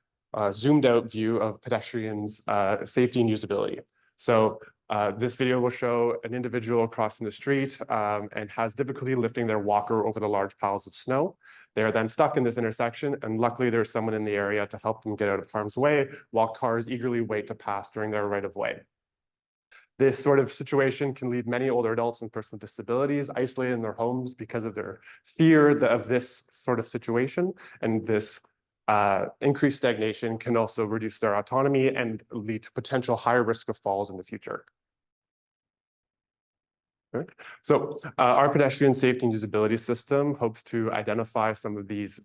zoomed out view of pedestrians' safety and usability. So this video will show an individual crossing the street and has difficulty lifting their walker over the large piles of snow. They are then stuck in this intersection, and luckily there's someone in the area to help them get out of harm's way while cars eagerly wait to pass during their right of way. This sort of situation can leave many older adults and persons with disabilities isolated in their homes because of their fear of this sort of situation, and this increased stagnation can also reduce their autonomy and lead to potential higher risk of falls in the future. Okay. So our pedestrian safety and usability system hopes to identify some of these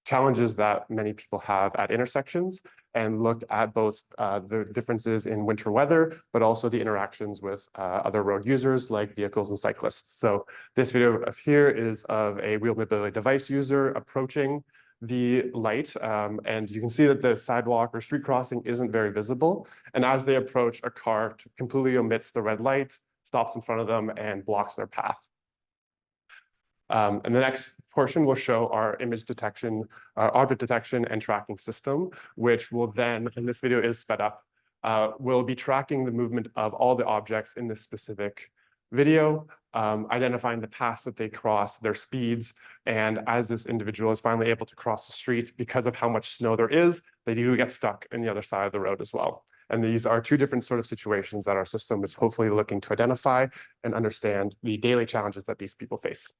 challenges that many people have at intersections and look at both the differences in winter weather, but also the interactions with other road users like vehicles and cyclists. So this video of here is of a wheel mobility device user approaching the light, and you can see that the sidewalk or street crossing isn't very visible. And as they approach, a car completely omits the red light, stops in front of them, and blocks their path. And the next portion will show our image detection, object detection and tracking system, which will then, and this video is sped up, will be tracking the movement of all the objects in this specific video, identifying the paths that they cross, their speeds, and as this individual is finally able to cross the street, because of how much snow there is, they do get stuck in the other side of the road as well. And these are two different sort of situations that our system is hopefully looking to identify and understand the daily challenges that these people face.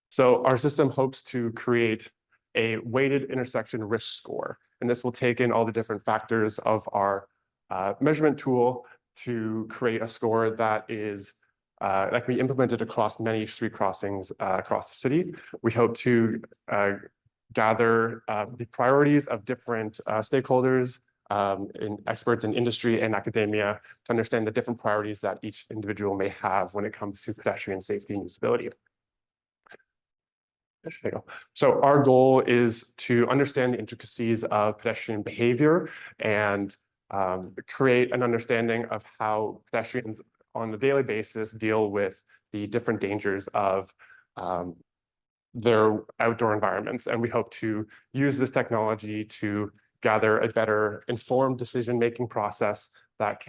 So our system hopes to create a weighted intersection risk score, and this will take in all the different factors of our measurement tool to create a score that is that can be implemented across many street crossings across the city. We hope to gather the priorities of different stakeholders, experts in industry and academia to understand the different priorities that each individual may have when it comes to pedestrian safety and usability. There you go. So our goal is to understand the intricacies of pedestrian behavior and create an understanding of how pedestrians on a daily basis deal with the different dangers of their outdoor environments. And we hope to use this technology to gather a better informed decision-making process that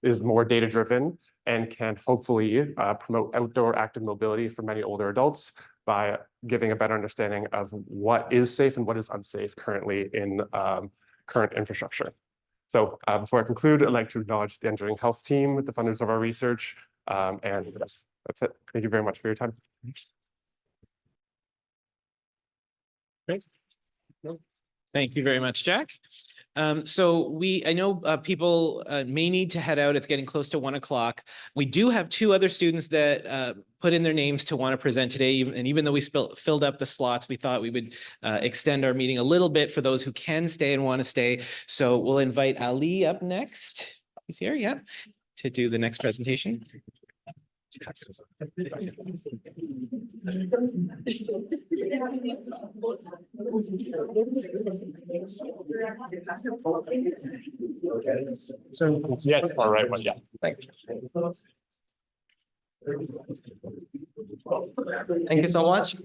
is more data-driven and can hopefully promote outdoor active mobility for many older adults by giving a better understanding of what is safe and what is unsafe currently in current infrastructure. So before I conclude, I'd like to acknowledge the engineering health team, the funders of our research, and that's it. Thank you very much for your time. Great. Thank you very much, Jack. So I know people may need to head out. It's getting close to 1 o'clock. We do have 2 other students that put in their names to want to present today. And even though we filled up the slots, we thought we would extend our meeting a little bit for those who can stay and want to stay. So we'll invite Ali up next. He's here, yeah, to do the next presentation. So yeah, it's far right one, yeah. Thank you so much.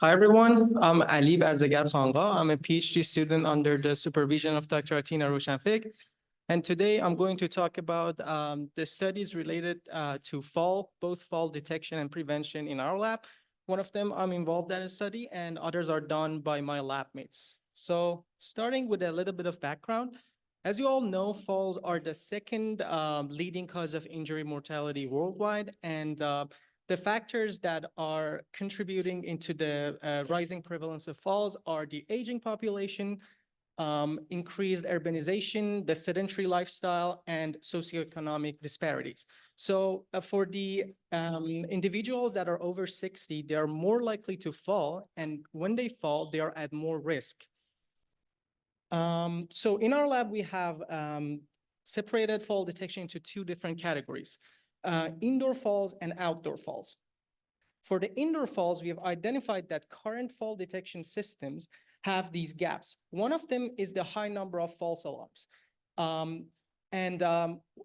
Hi, everyone. I'm Ali Barzagar Khanga. I'm a PhD student under the supervision of Dr. Atina Roshanfik. And today I'm going to talk about the studies related to both fall detection and prevention in our lab. One of them I'm involved in a study and others are done by my lab mates. So starting with a little bit of background, as you all know, falls are the second leading cause of injury mortality worldwide. And the factors that are contributing into the rising prevalence of falls are the aging population, increased urbanization, the sedentary lifestyle, and socioeconomic disparities. So for the individuals that are over 60, they are more likely to fall. And when they fall, they are at more risk. So in our lab, we have separated fall detection into 2 different categories, indoor falls and outdoor falls. For the indoor falls, we have identified that current fall detection systems have these gaps. One of them is the high number of false alarms,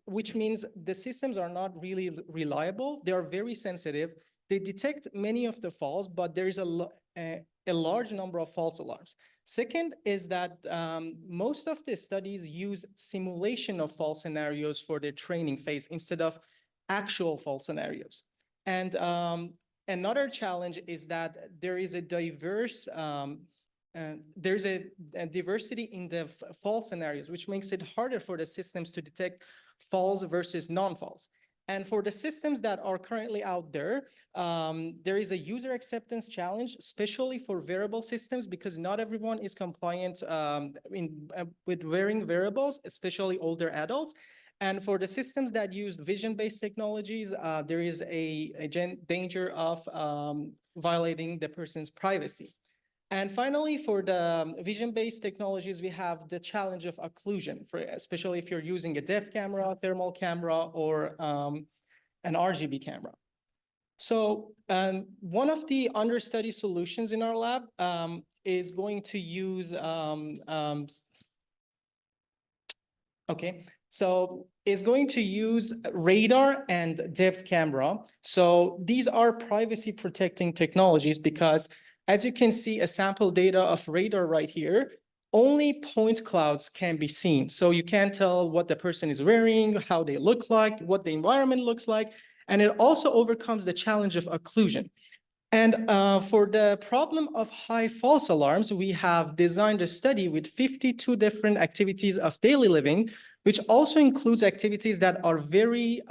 which means the systems are not really reliable. They are very sensitive. They detect many of the falls, but there is a large number of false alarms. Second is that most of the studies use simulation of fall scenarios for their training phase instead of actual fall scenarios. And another challenge is that there is a diverse there's a diversity in the fall scenarios, which makes it harder for the systems to detect falls versus non-falls. And for the systems that are currently out there, there is a user acceptance challenge, especially for wearable systems, because not everyone is compliant with wearing wearables, especially older adults. And for the systems that use vision-based technologies, there is a danger of violating the person's privacy. And finally, for the vision-based technologies, we have the challenge of occlusion, especially if you're using a depth camera, thermal camera, or an RGB camera. So one of the understudy solutions in our lab is going to use, is going to use radar and depth camera. So these are privacy protecting technologies because, as you can see, a sample data of radar right here, only point clouds can be seen. So you can't tell what the person is wearing, how they look like, what the environment looks like. And it also overcomes the challenge of occlusion. And for the problem of high false alarms, we have designed a study with 52 different activities of daily living, which also includes activities that are very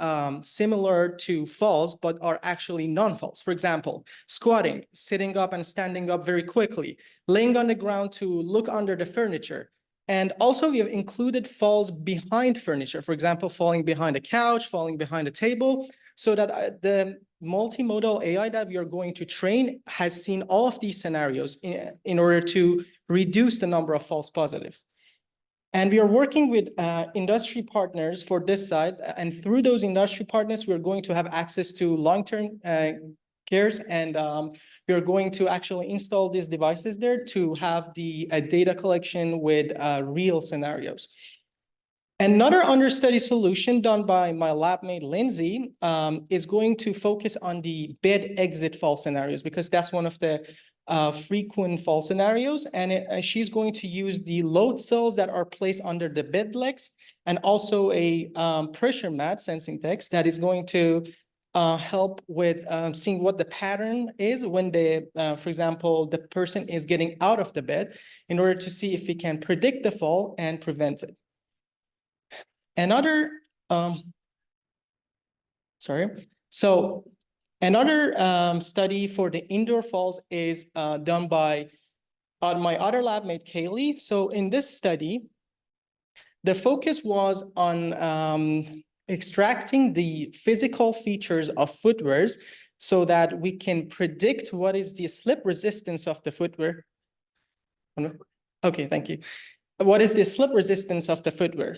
similar to falls, but are actually non-falls. For example, squatting, sitting up and standing up very quickly, laying on the ground to look under the furniture. And also we have included falls behind furniture, for example, falling behind a couch, falling behind a table, so that the multimodal AI that we are going to train has seen all of these scenarios in order to reduce the number of false positives. And we are working with industry partners for this side. And through those industry partners, we're going to have access to long-term cares. And we are going to actually install these devices there to have the data collection with real scenarios. Another understudy solution done by my lab mate Lindsay is going to focus on the bed exit fall scenarios, because that's one of the frequent fall scenarios. And she's going to use the load cells that are placed under the bed legs, and also a pressure mat sensing text that is going to help with seeing what the pattern is when for example, the person is getting out of the bed, in order to see if we can predict the fall and prevent it. Another study for the indoor falls is done by my other lab mate Kaylee. So in this study, the focus was on extracting the physical features of footwears so that we can predict what is the slip resistance of the footwear. Okay, thank you. What is the slip resistance of the footwear?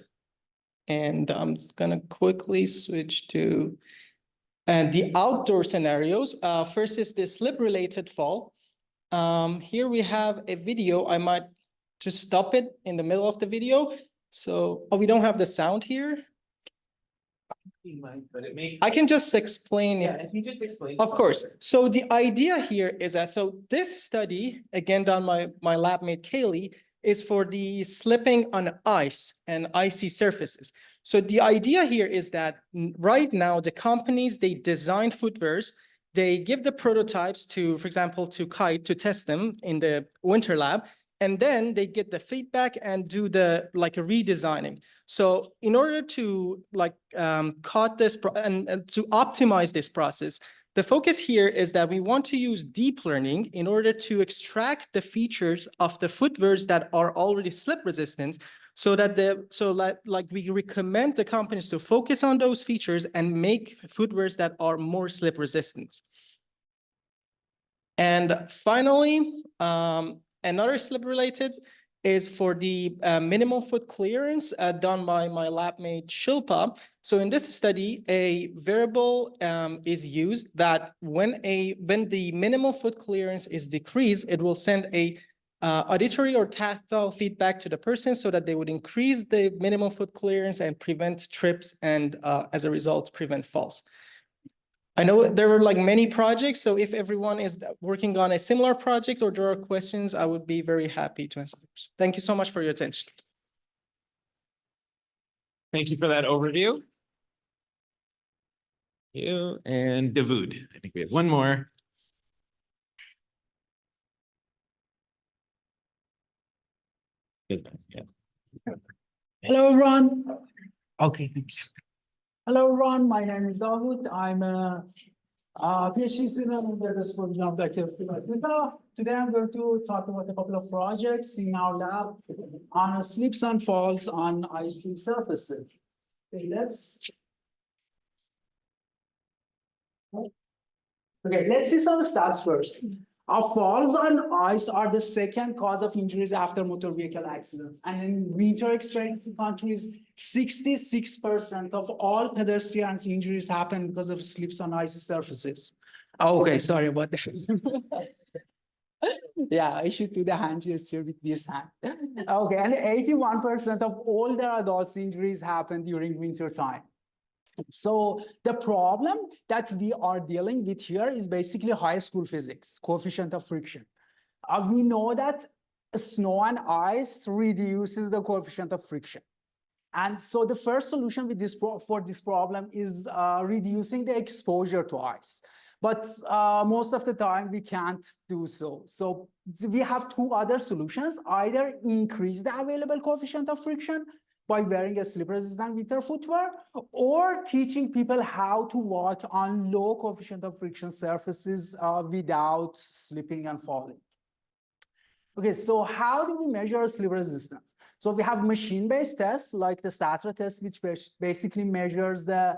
And I'm gonna quickly switch to the outdoor scenarios. First is the slip-related fall. Here we have a video. I might just stop it in the middle of the video. So, we don't have the sound here. I can just explain it. Yeah, if you just explain. Of course. So the idea here is that, so this study, again done by my lab mate Kaylee, is for the slipping on ice and icy surfaces. So the idea here is that right now the companies, they design footwears, they give the prototypes to, for example, to KITE to test them in the winter lab, and then they get the feedback and do the a redesigning. So in order to cut this and to optimize this process, the focus here is that we want to use deep learning in order to extract the features of the footwears that are already slip resistant, so that we recommend the companies to focus on those features and make footwears that are more slip resistant. And finally, another slip related is for the minimal foot clearance done by my lab mate Shilpa. So in this study, a variable is used that when the minimal foot clearance is decreased, it will send a auditory or tactile feedback to the person so that they would increase the minimum foot clearance and prevent trips, and as a result, prevent falls. I know there were many projects, so if everyone is working on a similar project or there are questions, I would be very happy to answer. Thank you so much for your attention. Thank you for that overview. Thank you. And Dawood, I think we have one more. Yeah. Hello, everyone. Okay, thanks. Hello, everyone. My name is Dawood. I'm a PhD student in the discipline of active data. Today, I'm going to talk about a couple of projects in our lab on slips and falls on icy surfaces. Okay, let's see some stats first. Falls on ice are the second cause of injuries after motor vehicle accidents. And in winter experiencing countries, 66% of all pedestrians' injuries happen because of slips on icy surfaces. Okay, sorry about that. Yeah, I should do the hand gesture with this hand. Okay, and 81% of older adults' injuries happen during winter time. So the problem that we are dealing with here is basically high school physics, coefficient of friction. We know that snow and ice reduces the coefficient of friction. And so the first solution with for this problem is reducing the exposure to ice. But most of the time we can't do so. So we have two other solutions: either increase the available coefficient of friction by wearing a slip-resistant winter footwear, or teaching people how to walk on low coefficient of friction surfaces without slipping and falling. Okay, so how do we measure slip resistance? So we have machine-based tests like the SATRA test, which basically measures the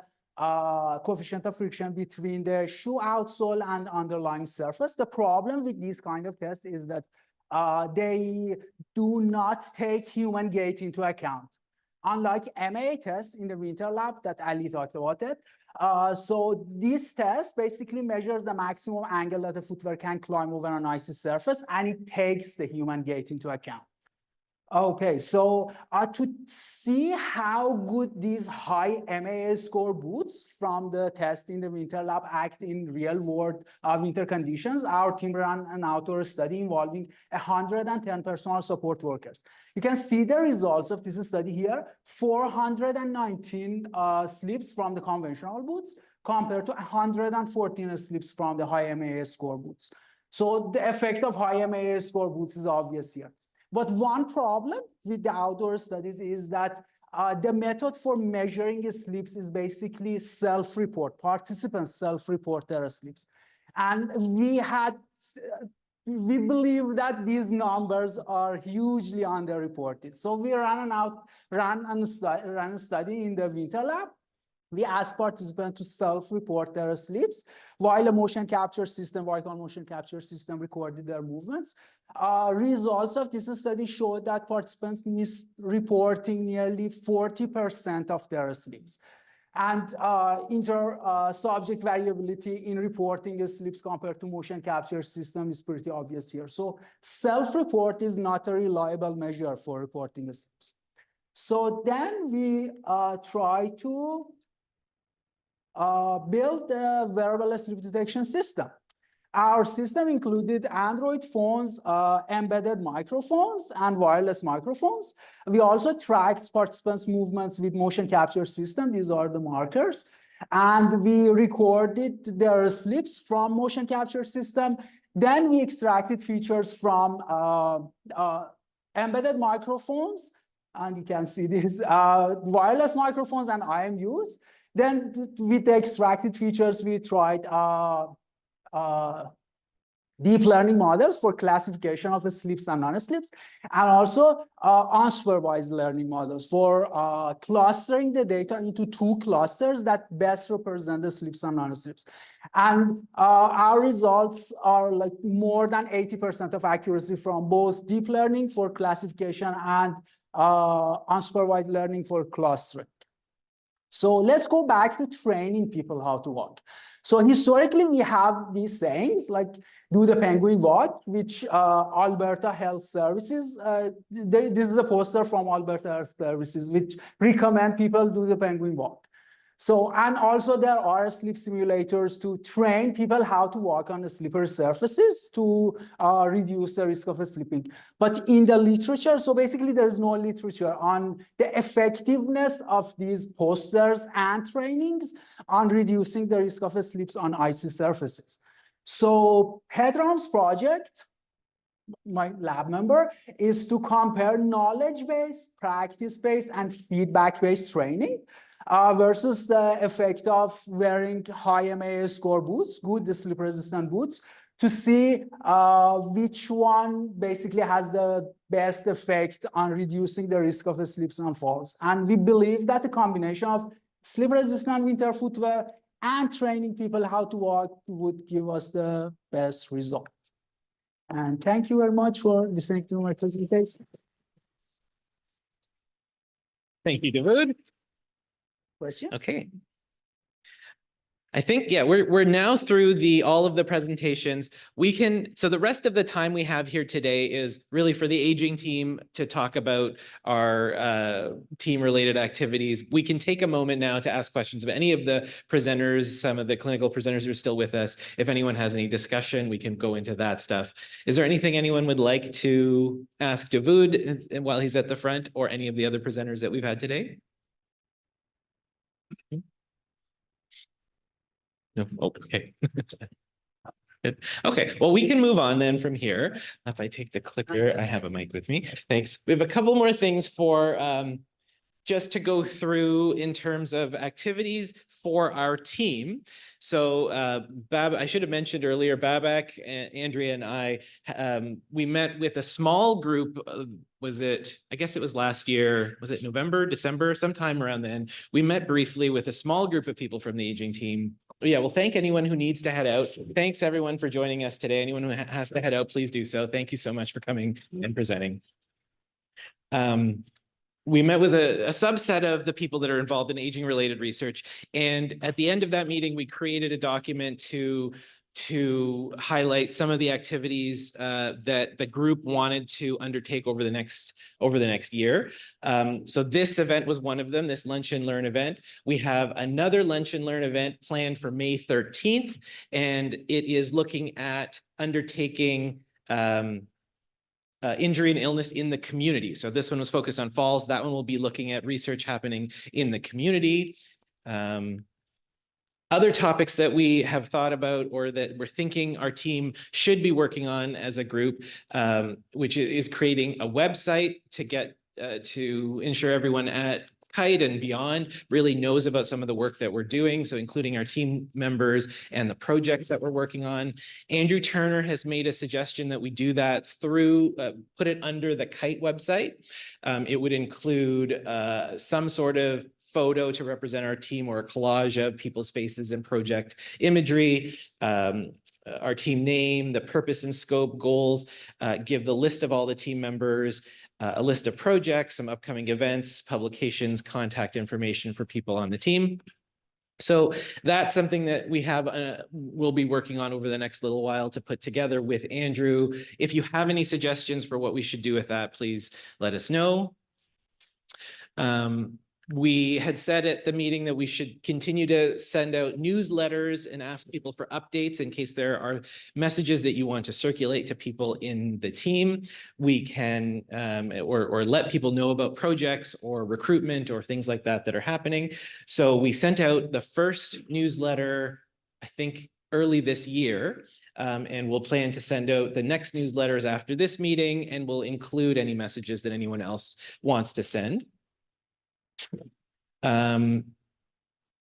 coefficient of friction between the shoe outsole and underlying surface. The problem with these kind of tests is that they do not take human gait into account. Unlike MA test in the winter lab that Ali talked about it. So this test basically measures the maximum angle that a footwear can climb over an icy surface, and it takes the human gait into account. Okay, so to see how good these high MAA score boots from the test in the winter lab act in real world winter conditions, our team ran an outdoor study involving 110 personal support workers. You can see the results of this study here, 419 slips from the conventional boots compared to 114 slips from the high MAA score boots. So the effect of high MAA score boots is obvious here. But one problem with the outdoor studies is that the method for measuring sleeps is basically self-report. Participants self-report their sleeps. And we believe that these numbers are hugely underreported. So we ran a study in the winter lab. We asked participants to self-report their sleeps while a motion capture system, Vicon motion capture system recorded their movements. Results of this study showed that participants missed reporting nearly 40% of their sleeps. And inter-subject variability in reporting sleeps compared to motion capture system is pretty obvious here. So self-report is not a reliable measure for reporting sleeps. So then we try to build a wearable sleep detection system. Our system included Android phones, embedded microphones, and wireless microphones. We also tracked participants' movements with motion capture system. These are the markers. And we recorded their sleeps from motion capture system. Then we extracted features from embedded microphones. And you can see these wireless microphones and IMUs. Then with the extracted features, we tried deep learning models for classification of the sleeps and non-sleeps, and also unsupervised learning models for clustering the data into two clusters that best represent the sleeps and non-sleeps. And our results are like more than 80% of accuracy from both deep learning for classification and unsupervised learning for clustering. So let's go back to training people how to walk. So historically, we have these sayings like do the penguin walk, which Alberta Health Services, this is a poster from Alberta Health Services, which recommend people do the penguin walk. So, and also there are sleep simulators to train people how to walk on the slippery surfaces to reduce the risk of sleeping. But in the literature, so basically there's no literature on the effectiveness of these posters and trainings on reducing the risk of sleeps on icy surfaces. So Pedram's project, my lab member, is to compare knowledge-based, practice-based, and feedback-based training versus the effect of wearing high MAA score boots, good slip-resistant boots, to see which one basically has the best effect on reducing the risk of slips and falls. And we believe that the combination of slip-resistant winter footwear and training people how to walk would give us the best result. And thank you very much for listening to my presentation. Thank you, David. Questions? Okay. I think, yeah, we're now through all of the presentations. So the rest of the time we have here today is really for the aging team to talk about our team-related activities. We can take a moment now to ask questions of any of the presenters, some of the clinical presenters who are still with us. If anyone has any discussion, we can go into that stuff. Is there anything anyone would like to ask David while he's at the front, or any of the other presenters that we've had today? No. Oh, okay. Good. Okay, well, we can move on then from here. If I take the clicker, I have a mic with me. Thanks. We have a couple more things for just to go through in terms of activities for our team. So I should have mentioned earlier, Babak, Andrea, and I, we met with a small group. I guess it was last year, was it November, December, sometime around then. We met briefly with a small group of people from the aging team. Yeah, well, thank anyone who needs to head out. Thanks everyone for joining us today. Anyone who has to head out, please do so. Thank you so much for coming and presenting. We met with a subset of the people that are involved in aging-related research. And at the end of that meeting, we created a document to to highlight some of the activities that the group wanted to undertake over the next year. So this event was one of them, this Lunch and Learn event. We have another Lunch and Learn event planned for May 13th, and it is looking at undertaking injury and illness in the community. So this one was focused on falls. That one will be looking at research happening in the community. Other topics that we have thought about or that we're thinking our team should be working on as a group, which is creating a website to get to ensure everyone at KITE and beyond really knows about some of the work that we're doing. So including our team members and the projects that we're working on. Andrew Turner has made a suggestion that we do that through, put it under the KITE website. It would include some sort of photo to represent our team or a collage of people's faces and project imagery, our team name, the purpose and scope, goals, give the list of all the team members, a list of projects, some upcoming events, publications, contact information for people on the team. So that's something that we have, we'll be working on over the next little while to put together with Andrew. If you have any suggestions for what we should do with that, please let us know. We had said at the meeting that we should continue to send out newsletters and ask people for updates in case there are messages that you want to circulate to people in the team. We can, or let people know about projects or recruitment or things like that that are happening. So we sent out the first newsletter, I think, early this year. And we'll plan to send out the next newsletters after this meeting, and we'll include any messages that anyone else wants to send.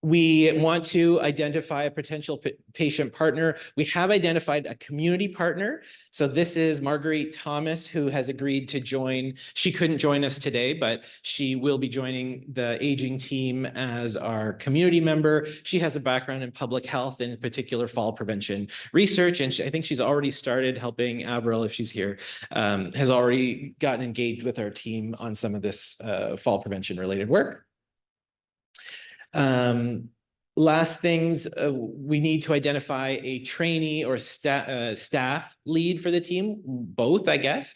We want to identify a potential patient partner. We have identified a community partner. So this is Marguerite Thomas, who has agreed to join. She couldn't join us today, but she will be joining the aging team as our community member. She has a background in public health, and in particular fall prevention research. And I think she's already started helping Avril, if she's here, has already gotten engaged with our team on some of this fall prevention related work. Last things, we need to identify a trainee or staff lead for the team, both, I guess.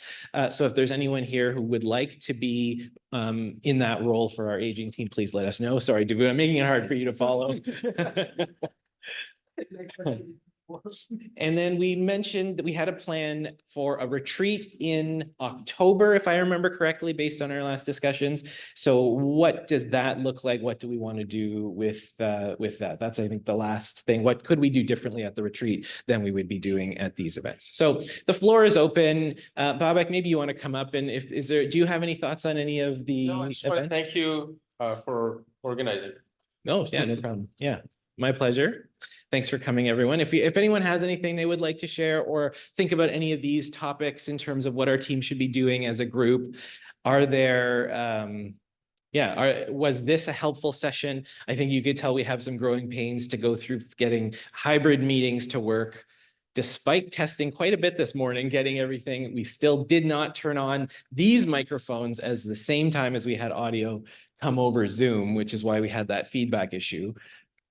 So if there's anyone here who would like to be in that role for our aging team, please let us know. Sorry, Davu, I'm making it hard for you to follow. And then we mentioned that we had a plan for a retreat in October, if I remember correctly, based on our last discussions. So what does that look like? What do we want to do with that? That's, I think, the last thing. What could we do differently at the retreat than we would be doing at these events? So the floor is open. Babak, maybe you want to come up, and do you have any thoughts on any of the events? Thank you for organizing. No, yeah, no problem. Yeah, my pleasure. Thanks for coming, everyone. If anyone has anything they would like to share or think about any of these topics in terms of what our team should be doing as a group, are there, was this a helpful session? I think you could tell we have some growing pains to go through getting hybrid meetings to work. Despite testing quite a bit this morning, getting everything, we still did not turn on these microphones as the same time as we had audio come over Zoom, which is why we had that feedback issue.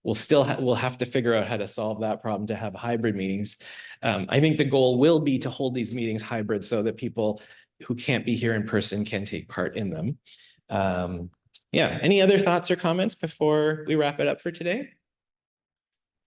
We'll have to figure out how to solve that problem to have hybrid meetings. I think the goal will be to hold these meetings hybrid so that people who can't be here in person can take part in them. Yeah, any other thoughts or comments before we wrap it up for today?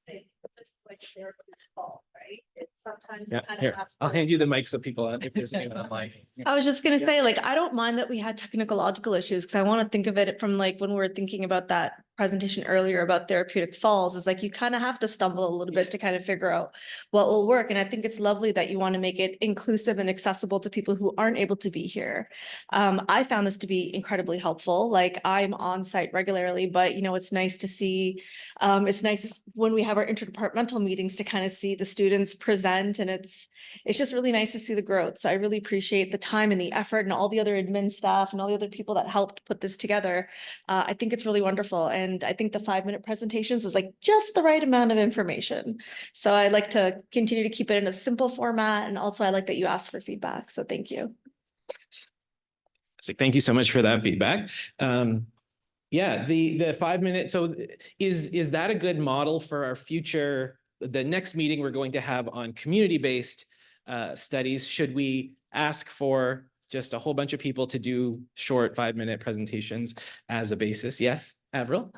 This is like a therapy call, right? It's sometimes Yeah, kind here, of have I'll to- hand you the mic so people, if there's anyone online. I was just gonna say, like, I don't mind that we had technological issues, because I want to think of it from like when we were thinking about that presentation earlier about therapeutic falls, is like you kind of have to stumble a little bit to kind of figure out what will work. And I think it's lovely that you want to make it inclusive and accessible to people who aren't able to be here. I found this to be incredibly helpful. Like, I'm on site regularly, but you know, it's nice to see, it's nice when we have our interdepartmental meetings to kind of see the students present, and it's just really nice to see the growth. So I really appreciate the time and the effort and all the other admin staff and all the other people that helped put this together. I think it's really wonderful. And I think the 5-minute presentations is like just the right amount of information. So I like to continue to keep it in a simple format. And also I like that you asked for feedback. So thank you. So thank you so much for that feedback. Yeah, the 5 minutes. So is that a good model for our future the next meeting we're going to have on community-based studies, should we ask for just a whole bunch of people to do short 5-minute presentations as a basis? Yes, Avril?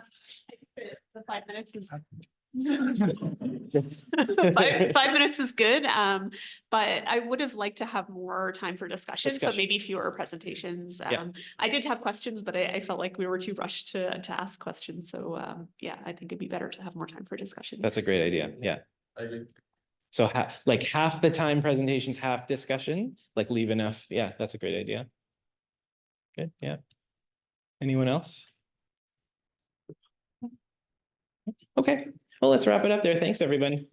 The 5 minutes is. 5 minutes is good, but I would have liked to have more time for discussion, so maybe fewer presentations. I did have questions, but I felt like we were too rushed to ask questions. So yeah, I think it'd be better to have more time for discussion. That's a great idea. Yeah. I agree. So like half the time presentations, half discussion, like leave enough. Yeah, that's a great idea. Good. Yeah. Anyone else? Okay. Well, let's wrap it up there. Thanks, everybody.